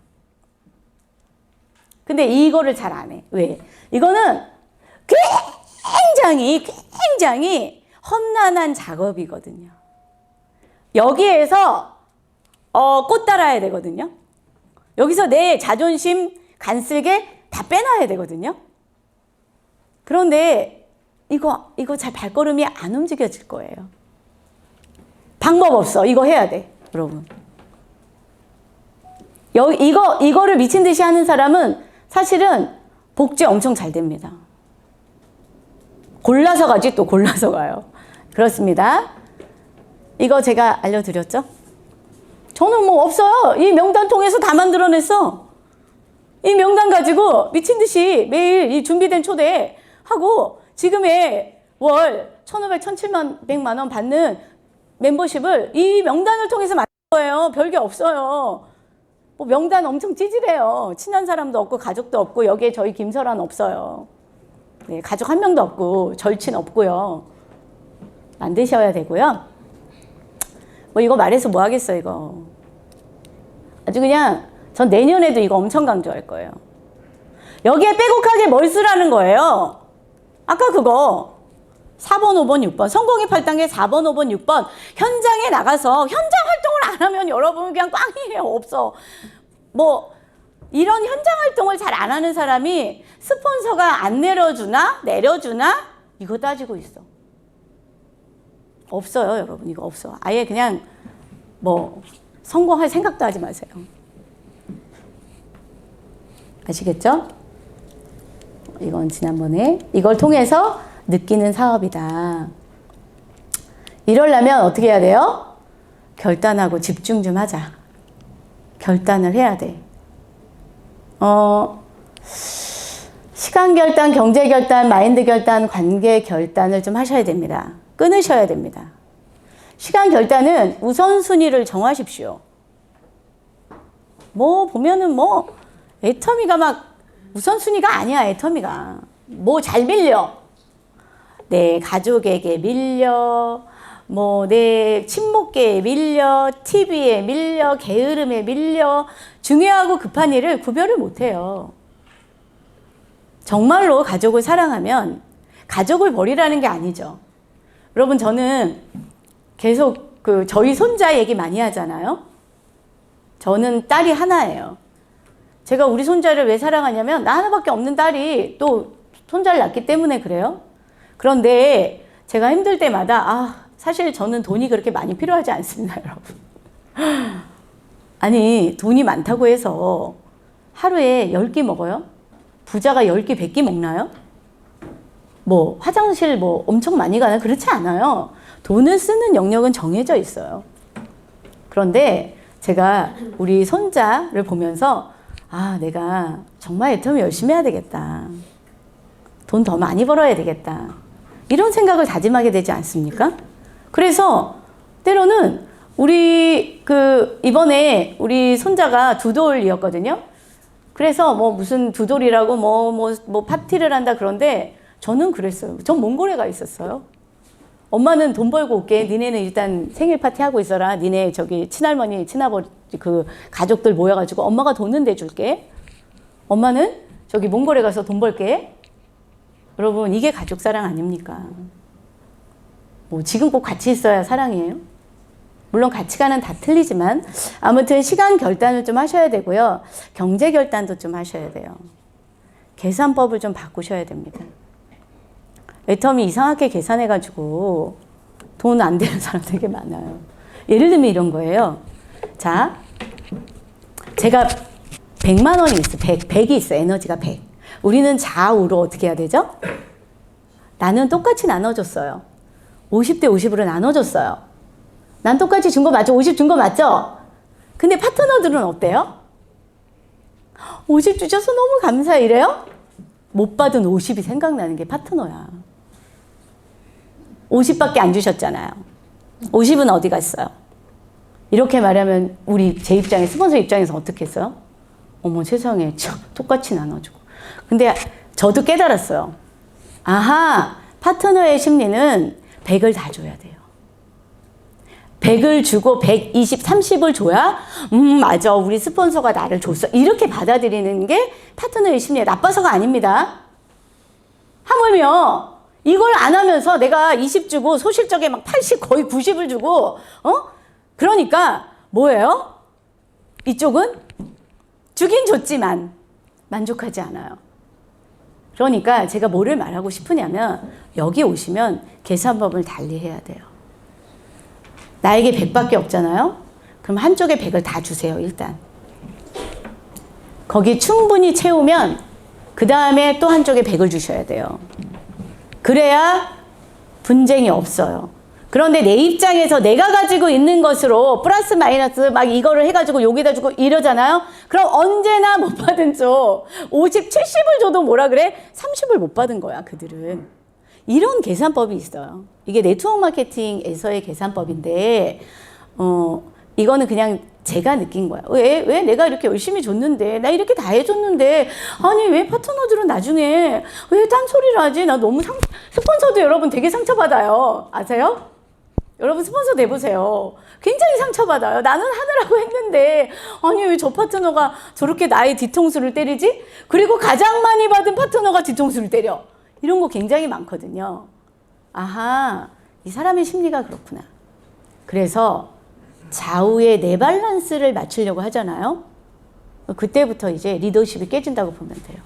근데 이거를 잘 안 해. 왜? 이거는 굉장히 험난한 작업이거든요. 여기에서 꽃 달아야 되거든요. 여기서 내 자존심, 간쓸게 다 빼놔야 되거든요. 그런데 이거 잘 발걸음이 안 움직여질 거예요. 방법 없어. 이거 해야 돼, 여러분. 이거를 미친 듯이 하는 사람은 사실은 복제 엄청 잘 됩니다. 골라서 가지 또 골라서 가요. 그렇습니다. 이거 제가 알려드렸죠? 저는 뭐 없어요. 이 명단 통해서 다 만들어냈어. 이 명단 가지고 미친 듯이 매일 이 준비된 초대 하고 지금의 월 1,500, 1,700만 원 받는 멤버십을 이 명단을 통해서 만든 거예요. 별게 없어요. 뭐 명단 엄청 찌질해요. 친한 사람도 없고 가족도 없고 여기에 저희 김설아는 없어요. 네, 가족 한 명도 없고 절친 없고요. 만드셔야 되고요. 뭐 이거 말해서 뭐 하겠어 이거. 아주 그냥 전 내년에도 이거 엄청 강조할 거예요. 여기에 빼곡하게 뭘 쓰라는 거예요. 아까 그거 4번, 5번, 6번 성공의 8단계 4번, 5번, 6번 현장에 나가서 현장 활동을 안 하면 여러분 그냥 꽝이에요. 없어. 뭐 이런 현장 활동을 잘 안 하는 사람이 스폰서가 안 내려주나 이거 따지고 있어. 없어요 여러분. 이거 없어. 아예 그냥 뭐 성공할 생각도 하지 마세요. 아시겠죠? 이건 지난번에 이걸 통해서 느끼는 사업이다. 이러려면 어떻게 해야 돼요? 결단하고 집중 좀 하자. 결단을 해야 돼. 시간 결단, 경제 결단, 마인드 결단, 관계 결단을 좀 하셔야 됩니다. 끊으셔야 됩니다. 시간 결단은 우선순위를 정하십시오. 뭐 보면은 뭐 애터미가 막 우선순위가 아니야. 애터미가 뭐 잘 밀려. 내 가족에게 밀려, 뭐 내 친목계에 밀려, TV에 밀려, 게으름에 밀려. 중요하고 급한 일을 구별을 못해요. 정말로 가족을 사랑하면 가족을 버리라는 게 아니죠. 여러분 저는 계속 저희 손자 얘기 많이 하잖아요. 저는 딸이 하나예요. 제가 우리 손자를 왜 사랑하냐면 나 하나밖에 없는 딸이 또 손자를 낳기 때문에 그래요. 그런데 제가 힘들 때마다 사실 저는 돈이 그렇게 많이 필요하지 않습니다, 여러분. 아니 돈이 많다고 해서 하루에 10끼 먹어요? 부자가 10끼, 100끼 먹나요? 뭐 화장실 뭐 엄청 많이 가나요? 그렇지 않아요. 돈을 쓰는 영역은 정해져 있어요. 그런데 제가 우리 손자를 보면서 내가 정말 애터미 열심히 해야 되겠다. 돈 더 많이 벌어야 되겠다. 이런 생각을 다짐하게 되지 않습니까? 그래서 때로는 우리 이번에 우리 손자가 두 돌이었거든요. 그래서 뭐 무슨 두 돌이라고 뭐 파티를 한다 그런데 저는 그랬어요. 전 몽골에 가 있었어요. 엄마는 돈 벌고 올게. 니네는 일단 생일 파티 하고 있어라. 니네 저기 친할머니, 친아버지 가족들 모여가지고 엄마가 돈은 내줄게. 엄마는 저기 몽골에 가서 돈 벌게. 여러분 이게 가족 사랑 아닙니까? 뭐 지금 꼭 같이 있어야 사랑이에요? 물론 가치관은 다 틀리지만 아무튼 시간 결단을 좀 하셔야 되고요. 경제 결단도 좀 하셔야 돼요. 계산법을 좀 바꾸셔야 됩니다. 애터미 이상하게 계산해가지고 돈 안 되는 사람 되게 많아요. 예를 들면 이런 거예요. 자, 제가 100만 원이 있어. 100이 있어. 에너지가 100. 우리는 좌우로 어떻게 해야 되죠? 나는 똑같이 나눠줬어요. 50대 50으로 나눠줬어요. 난 똑같이 준 거 맞죠? 50 준 거 맞죠? 근데 파트너들은 어때요? 50 주셔서 너무 감사해 이래요? 못 받은 50이 생각나는 게 파트너야. 50밖에 안 주셨잖아요. 50은 어디 갔어요? 이렇게 말하면 제 입장에 스폰서 입장에서 어떻게 했어요? 어머 세상에 똑같이 나눠주고. 근데 저도 깨달았어요. 파트너의 심리는 100을 다 줘야 돼요. 100을 주고 120, 30을 줘야 맞아 우리 스폰서가 나를 줬어. 이렇게 받아들이는 게 파트너의 심리예요. 나빠서가 아닙니다. 하물며 이걸 안 하면서 내가 20 주고 소실적에 막 80 거의 90을 주고 그러니까 뭐예요? 이쪽은 주긴 줬지만 만족하지 않아요. 그러니까 제가 뭐를 말하고 싶으냐면 여기 오시면 계산법을 달리 해야 돼요. 나에게 100밖에 없잖아요. 그럼 한쪽에 100을 다 주세요. 일단 거기 충분히 채우면 그 다음에 또 한쪽에 100을 주셔야 돼요. 그래야 분쟁이 없어요. 그런데 내 입장에서 내가 가지고 있는 것으로 플러스 마이너스 막 이거를 해가지고 여기다 주고 이러잖아요. 그럼 언제나 못 받은 쪽 50, 70을 줘도 뭐라 그래? 30을 못 받은 거야, 그들은. 이런 계산법이 있어요. 이게 네트워크 마케팅에서의 계산법인데, 이거는 그냥 제가 느낀 거야. 왜 내가 이렇게 열심히 줬는데, 나 이렇게 다 해줬는데, 아니, 왜 파트너들은 나중에 왜 딴소리를 하지? 나 너무 스폰서도 여러분 되게 상처받아요. 아세요? 여러분 스폰서 내보세요. 굉장히 상처받아요. 나는 하느라고 했는데 아니 왜 저 파트너가 저렇게 나의 뒤통수를 때리지? 그리고 가장 많이 받은 파트너가 뒤통수를 때려. 이런 거 굉장히 많거든요. 아하, 이 사람의 심리가 그렇구나. 그래서 좌우의 내밸런스를 맞추려고 하잖아요. 그때부터 이제 리더십이 깨진다고 보면 돼요.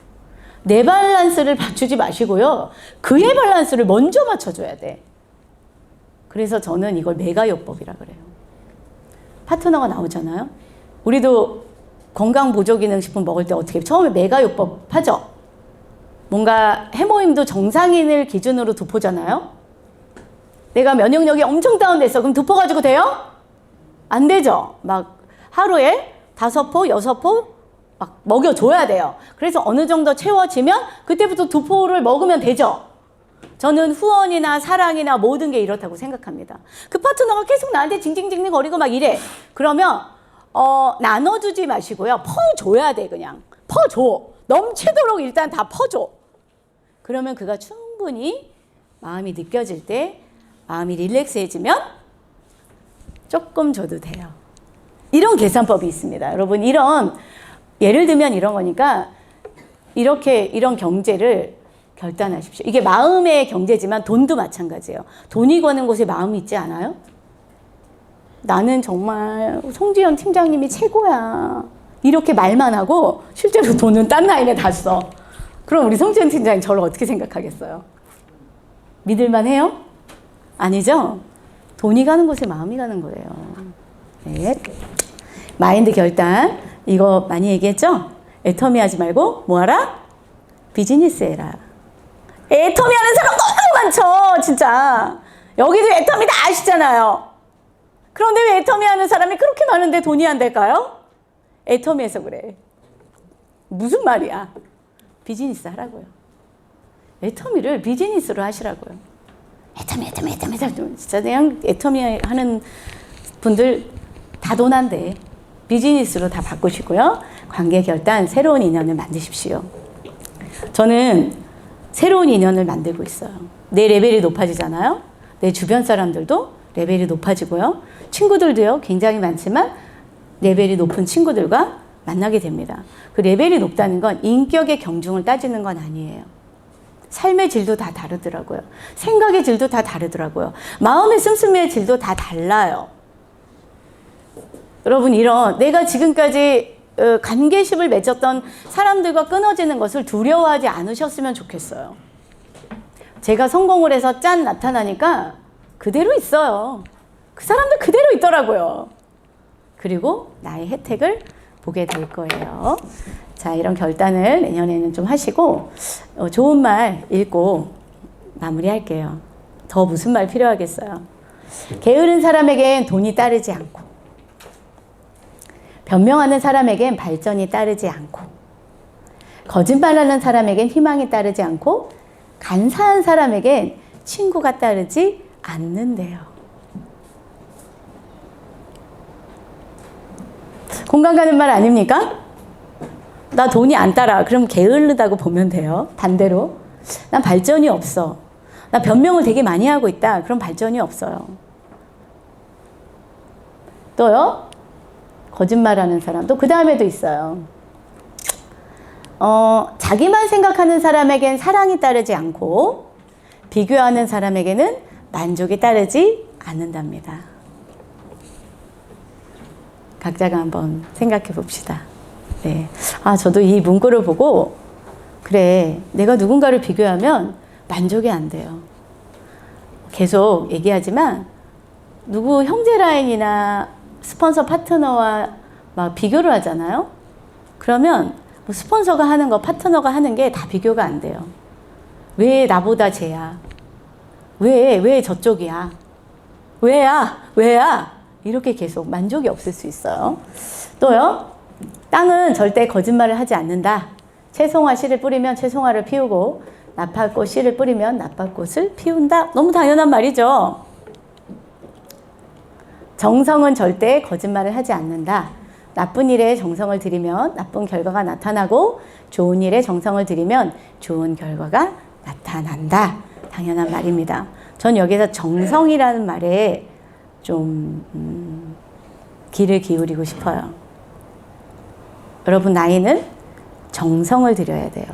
내밸런스를 맞추지 마시고요. 그의 밸런스를 먼저 맞춰줘야 돼. 그래서 저는 이걸 메가요법이라 그래요. 파트너가 나오잖아요. 우리도 건강보조기능식품 먹을 때 어떻게 처음에 메가요법 하죠. 뭔가 해모임도 정상인을 기준으로 도포잖아요. 내가 면역력이 엄청 다운됐어. 그럼 도포 가지고 돼요? 안 되죠. 막 하루에 5포, 6포 막 먹여줘야 돼요. 그래서 어느 정도 채워지면 그때부터 도포를 먹으면 되죠. 저는 후원이나 사랑이나 모든 게 이렇다고 생각합니다. 그 파트너가 계속 나한테 징징징징 거리고 막 이래. 그러면 나눠주지 마시고요. 퍼줘야 돼. 그냥 퍼줘. 넘치도록 일단 다 퍼줘. 그러면 그가 충분히 마음이 느껴질 때 마음이 릴렉스해지면 조금 줘도 돼요. 이런 계산법이 있습니다. 여러분 이런 예를 들면 이런 거니까 이런 경제를 결단하십시오. 이게 마음의 경제지만 돈도 마찬가지예요. 돈이 거는 곳에 마음이 있지 않아요? 나는 정말 송지연 팀장님이 최고야. 이렇게 말만 하고 실제로 돈은 딴 라인에 다 써. 그럼 우리 송지연 팀장님 저를 어떻게 생각하겠어요? 믿을만 해요? 아니죠? 돈이 가는 곳에 마음이 가는 거예요. 네. 마인드 결단. 이거 많이 얘기했죠? 애터미 하지 말고 뭐 하라? 비즈니스 해라. 애터미 하는 사람 너무 많죠, 진짜. 여기도 애터미 다 아시잖아요. 그런데 왜 애터미 하는 사람이 그렇게 많은데 돈이 안 될까요? 애터미해서 그래. 무슨 말이야? 비즈니스 하라고요. 애터미를 비즈니스로 하시라고요. 애터미. 진짜 그냥 애터미 하는 분들 다 돈 안 돼. 비즈니스로 다 바꾸시고요. 관계 결단, 새로운 인연을 만드십시오. 저는 새로운 인연을 만들고 있어요. 내 레벨이 높아지잖아요. 내 주변 사람들도 레벨이 높아지고요. 친구들도요, 굉장히 많지만 레벨이 높은 친구들과 만나게 됩니다. 그 레벨이 높다는 건 인격의 경중을 따지는 건 아니에요. 삶의 질도 다 다르더라고요. 생각의 질도 다 다르더라고요. 마음의 씀씀이의 질도 다 달라요. 여러분 내가 지금까지 관계십을 맺었던 사람들과 끊어지는 것을 두려워하지 않으셨으면 좋겠어요. 제가 성공을 해서 짠 나타나니까 그대로 있어요. 그 사람들 그대로 있더라고요. 그리고 나의 혜택을 보게 될 거예요. 자, 이런 결단을 내년에는 좀 하시고 좋은 말 읽고 마무리할게요. 더 무슨 말 필요하겠어요. 게으른 사람에겐 돈이 따르지 않고 변명하는 사람에겐 발전이 따르지 않고 거짓말하는 사람에겐 희망이 따르지 않고 간사한 사람에겐 친구가 따르지 않는데요. 공감 가는 말 아닙니까? 나 돈이 안 따라. 그럼 게으르다고 보면 돼요. 반대로 난 발전이 없어. 나 변명을 되게 많이 하고 있다. 그럼 발전이 없어요. 또요? 거짓말하는 사람도 그 다음에도 있어요. 자기만 생각하는 사람에겐 사랑이 따르지 않고 비교하는 사람에게는 만족이 따르지 않는답니다. 각자가 한번 생각해 봅시다. 네. 저도 이 문구를 보고 그래, 내가 누군가를 비교하면 만족이 안 돼요. 계속 얘기하지만 누구 형제 라인이나 스폰서 파트너와 막 비교를 하잖아요. 그러면 뭐 스폰서가 하는 거, 파트너가 하는 게 다 비교가 안 돼요. 왜 나보다 쟤야? 왜 저쪽이야? 왜야? 왜야? 이렇게 계속 만족이 없을 수 있어요. 또요. 땅은 절대 거짓말을 하지 않는다. 채송화 씨를 뿌리면 채송화를 피우고 나팔꽃 씨를 뿌리면 나팔꽃을 피운다. 너무 당연한 말이죠. 정성은 절대 거짓말을 하지 않는다. 나쁜 일에 정성을 들이면 나쁜 결과가 나타나고 좋은 일에 정성을 들이면 좋은 결과가 나타난다. 당연한 말입니다. 전 여기서 정성이라는 말에 좀 귀를 기울이고 싶어요. 여러분, 나이는 정성을 들여야 돼요.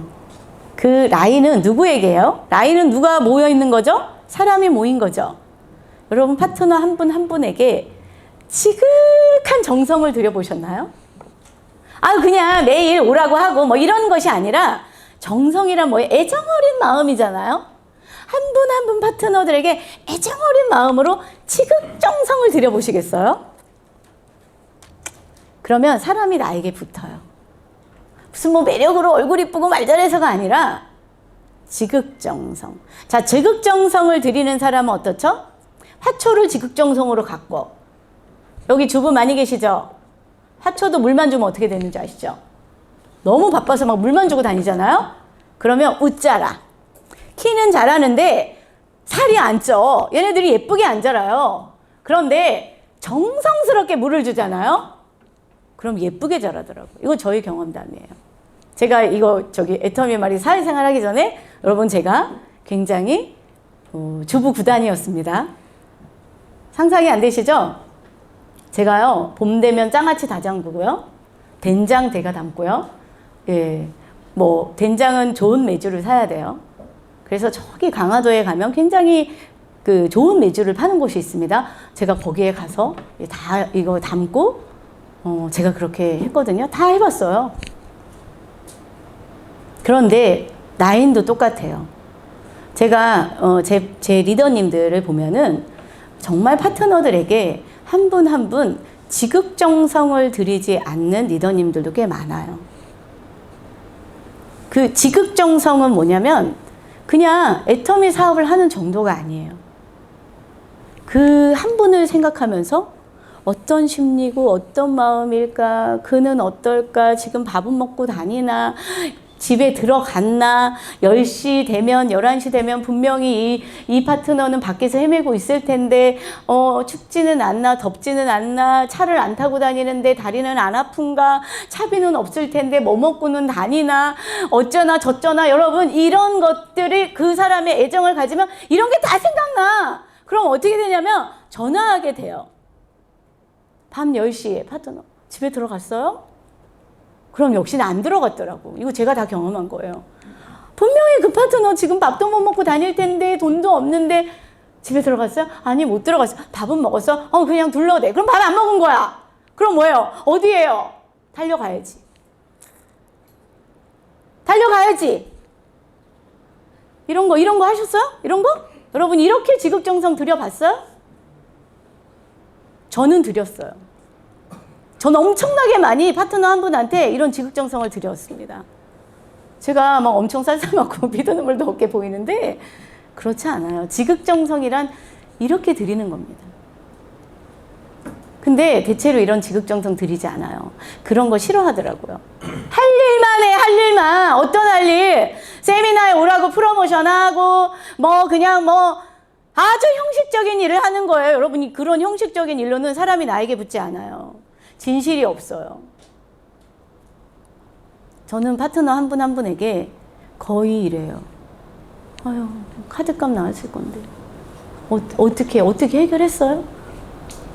그 라인은 누구에게요? 라인은 누가 모여 있는 거죠? 사람이 모인 거죠. 여러분, 파트너 한 분 한 분에게 지극한 정성을 들여보셨나요? 아, 그냥 매일 오라고 하고 뭐 이런 것이 아니라 정성이란 뭐예요? 애정 어린 마음이잖아요. 한 분 한 분 파트너들에게 애정 어린 마음으로 지극정성을 들여보시겠어요? 그러면 사람이 나에게 붙어요. 무슨 뭐 매력으로 얼굴 이쁘고 말 잘해서가 아니라 지극정성. 자, 지극정성을 드리는 사람은 어떻죠? 화초를 지극정성으로 갖고, 여기 두 분 많이 계시죠? 화초도 물만 주면 어떻게 되는지 아시죠? 너무 바빠서 막 물만 주고 다니잖아요? 그러면 웃자라. 키는 자라는데 살이 안 쪄. 얘네들이 예쁘게 안 자라요. 그런데 정성스럽게 물을 주잖아요? 그럼 예쁘게 자라더라고요. 이건 저희 경험담이에요. 제가 이거 애터미 말이 사회생활 하기 전에 여러분, 제가 굉장히 주부 구단이었습니다. 상상이 안 되시죠? 제가요, 봄 되면 장아찌 다 담그고요, 된장 대가 담고요. 예, 뭐 된장은 좋은 매주를 사야 돼요. 그래서 저기 강화도에 가면 굉장히 그 좋은 매주를 파는 곳이 있습니다. 제가 거기에 가서 다 이거 담고 제가 그렇게 했거든요. 다 해봤어요. 그런데 나인도 똑같아요. 제가 제 리더님들을 보면은 정말 파트너들에게 한 분 한 분 지극정성을 들이지 않는 리더님들도 꽤 많아요. 그 지극정성은 뭐냐면 그냥 애터미 사업을 하는 정도가 아니에요. 그 한 분을 생각하면서 어떤 심리고 어떤 마음일까, 그는 어떨까, 지금 밥은 먹고 다니나, 집에 들어갔나, 10시 되면 11시 되면 분명히 이 파트너는 밖에서 헤매고 있을 텐데 춥지는 않나, 덥지는 않나, 차를 안 타고 다니는데 다리는 안 아픈가, 차비는 없을 텐데 뭐 먹고는 다니나, 어쩌나 저쩌나. 여러분, 이런 것들이 그 사람의 애정을 가지면 이런 게 다 생각나. 그럼 어떻게 되냐면 전화하게 돼요. 밤 10시에 파트너 집에 들어갔어요? 그럼 역시나 안 들어갔더라고. 이거 제가 다 경험한 거예요. 분명히 그 파트너 지금 밥도 못 먹고 다닐 텐데, 돈도 없는데 집에 들어갔어요? 아니, 못 들어갔어. 밥은 먹었어? 그냥 둘러대. 그럼 밥 안 먹은 거야. 그럼 뭐예요? 어디예요? 달려가야지. 달려가야지. 이런 거 하셨어요? 이런 거? 여러분, 이렇게 지극정성 들여봤어요? 저는 드렸어요. 저는 엄청나게 많이 파트너 한 분한테 이런 지극정성을 드렸습니다. 제가 막 엄청 쌀쌀맞고 비도눈물도 없게 보이는데 그렇지 않아요. 지극정성이란 이렇게 드리는 겁니다. 근데 대체로 이런 지극정성 드리지 않아요. 그런 거 싫어하더라고요. 할 일만 해, 할 일만. 어떤 할 일? 세미나에 오라고 프로모션하고 그냥 아주 형식적인 일을 하는 거예요. 여러분이 그런 형식적인 일로는 사람이 나에게 붙지 않아요. 진실이 없어요. 저는 파트너 한 분 한 분에게 거의 이래요. 아유, 카드값 나왔을 건데. 어떻게 해결했어요?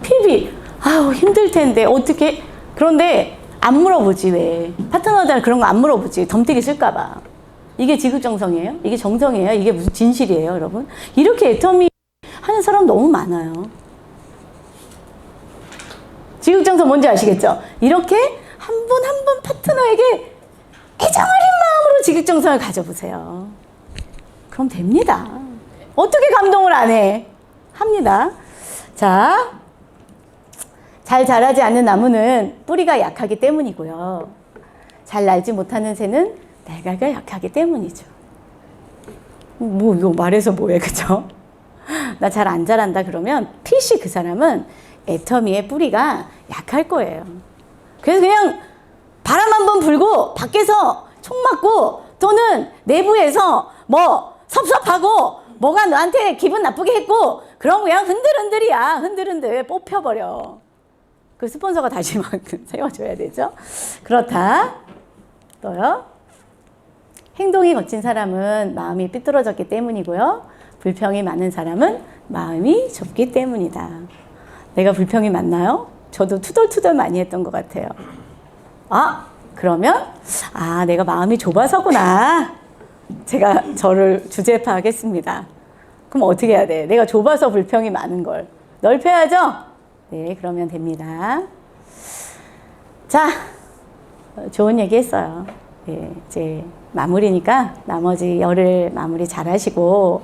PB. 아유, 힘들 텐데. 어떻게. 그런데 안 물어보지, 왜. 파트너들은 그런 거 안 물어보지. 덤태기 쓸까봐. 이게 지극정성이에요? 이게 정성이에요? 이게 무슨 진실이에요, 여러분? 이렇게 애터미 하는 사람 너무 많아요. 지극정성 뭔지 아시겠죠? 이렇게 한 분 한 분 파트너에게 애정 어린 마음으로 지극정성을 가져보세요. 그럼 됩니다. 어떻게 감동을 안 해? 합니다. 자, 잘 자라지 않는 나무는 뿌리가 약하기 때문이고요. 잘 날지 못하는 새는 날개가 약하기 때문이죠. 이거 말해서 뭐해, 그죠? 나 잘 안 자란다 그러면 필시 그 사람은 애터미의 뿌리가 약할 거예요. 그래서 그냥 바람 한번 불고 밖에서 총 맞고 또는 내부에서 뭐 섭섭하고 뭐가 너한테 기분 나쁘게 했고 그럼 그냥 흔들흔들이야. 흔들흔들 뽑혀버려. 그 스폰서가 다시 막 세워줘야 되죠. 그렇다. 또요. 행동이 거친 사람은 마음이 삐뚤어졌기 때문이고요. 불평이 많은 사람은 마음이 좁기 때문이다. 내가 불평이 많나요? 저도 투덜투덜 많이 했던 것 같아요. 아, 그러면 내가 마음이 좁아서구나. 제가 저를 주제파하겠습니다. 그럼 어떻게 해야 돼? 내가 좁아서 불평이 많은 걸 넓혀야죠? 네, 그러면 됩니다. 자, 좋은 얘기 했어요. 네, 이제 마무리니까 나머지 열흘 마무리 잘 하시고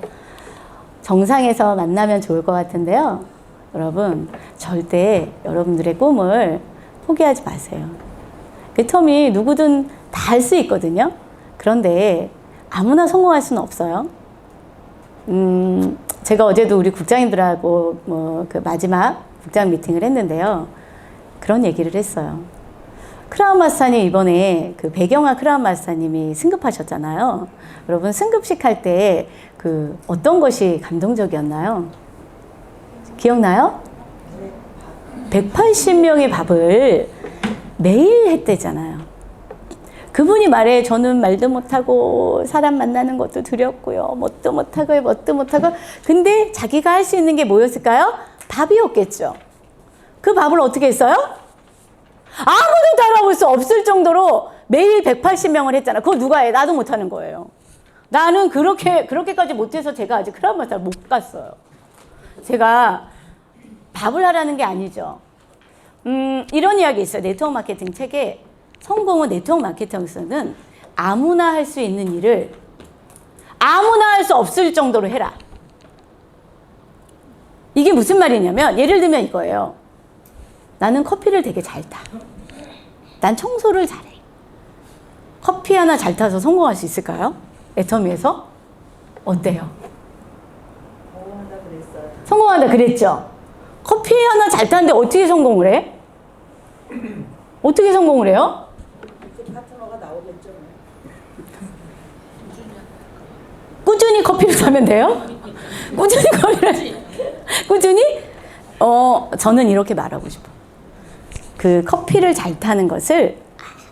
정상에서 만나면 좋을 것 같은데요. 여러분, 절대 여러분들의 꿈을 포기하지 마세요. 애터미 누구든 다 할 수 있거든요. 그런데 아무나 성공할 수는 없어요. 제가 어제도 우리 국장님들하고 그 마지막 국장 미팅을 했는데요. 그런 얘기를 했어요. 크라운 마스터님 이번에 그 배경화 크라운 마스터님이 승급하셨잖아요. 여러분 승급식 할 때 그 어떤 것이 감동적이었나요? 기억나요? 180명의 밥을 매일 했대잖아요. 그분이 말해 저는 말도 못하고 사람 만나는 것도 두렵고요. 뭣도 못하고 근데 자기가 할 수 있는 게 뭐였을까요? 밥이었겠죠. 그 밥을 어떻게 했어요? 아무도 따라올 수 없을 정도로 매일 180명을 했잖아. 그거 누가 해? 나도 못하는 거예요. 나는 그렇게까지 못해서 제가 아직 크라운 마스터를 못 갔어요. 제가 밥을 하라는 게 아니죠. 이런 이야기 있어요. 네트워크 마케팅 책에 성공은 네트워크 마케팅에서는 아무나 할 수 있는 일을 아무나 할 수 없을 정도로 해라. 이게 무슨 말이냐면 예를 들면 이거예요. 나는 커피를 되게 잘 타. 난 청소를 잘해. 커피 하나 잘 타서 성공할 수 있을까요? 애터미에서? 어때요? 성공한다 그랬죠? 커피 하나 잘 타는데 어떻게 성공을 해? 어떻게 성공을 해요? 파트너가 나오겠죠. 꾸준히 커피를 사면 돼요? 꾸준히 커피를 꾸준히? 저는 이렇게 말하고 싶어. 그 커피를 잘 타는 것을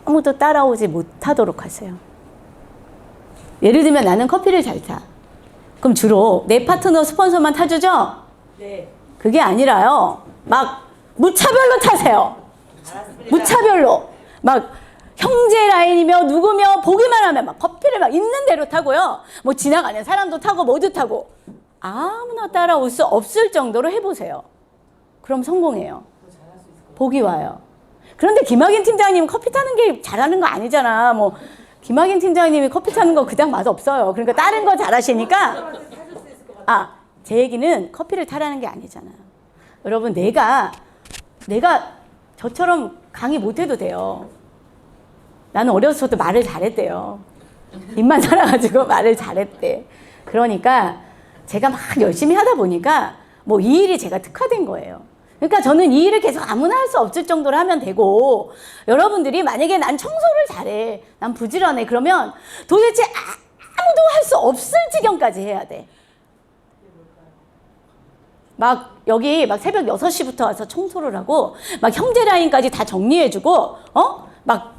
아무도 따라오지 못하도록 하세요. 예를 들면 나는 커피를 잘 타. 그럼 주로 내 파트너 스폰서만 타주죠? 네. 그게 아니라요. 막 무차별로 타세요. 알았습니다. 무차별로. 막 형제 라인이며 누구며 보기만 하면 막 커피를 막 있는 대로 타고요. 뭐 지나가는 사람도 타고 뭐도 타고 아무나 따라올 수 없을 정도로 해보세요. 그럼 성공해요. 복이 와요. 그런데 김학인 팀장님 커피 타는 게 잘하는 거 아니잖아. 뭐 김학인 팀장님이 커피 타는 거 그닥 맛없어요. 그러니까 다른 거 잘하시니까 제 얘기는 커피를 타라는 게 아니잖아요. 여러분 내가 저처럼 강의 못해도 돼요. 나는 어렸을 때 말을 잘했대요. 입만 살아가지고 말을 잘했대. 그러니까 제가 막 열심히 하다 보니까 뭐 이 일이 제가 특화된 거예요. 그러니까 저는 이 일을 계속 아무나 할 수 없을 정도로 하면 되고 여러분들이 만약에 난 청소를 잘해. 난 부지런해. 그러면 도대체 아무도 할 수 없을 지경까지 해야 돼. 막 여기 막 새벽 6시부터 와서 청소를 하고 막 형제 라인까지 다 정리해주고 막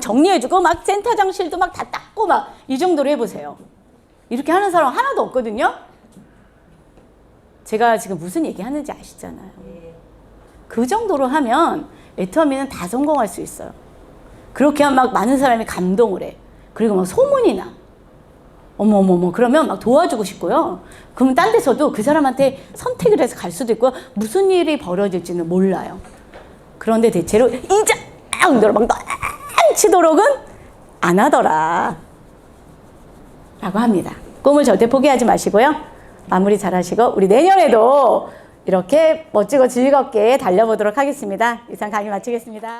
정리해주고 막 센터장실도 막 다 닦고 막 이 정도로 해보세요. 이렇게 하는 사람 하나도 없거든요. 제가 지금 무슨 얘기 하는지 아시잖아요. 그 정도로 하면 애터미는 다 성공할 수 있어요. 그렇게 하면 막 많은 사람이 감동을 해. 그리고 막 소문이 나. 어머머머 그러면 막 도와주고 싶고요. 그러면 딴 데서도 그 사람한테 선택을 해서 갈 수도 있고 무슨 일이 벌어질지는 몰라요. 그런데 대체로 이장으로 막 치도록은 안 하더라 라고 합니다. 꿈을 절대 포기하지 마시고요. 마무리 잘 하시고 우리 내년에도 이렇게 멋지고 즐겁게 달려보도록 하겠습니다. 이상 강의 마치겠습니다.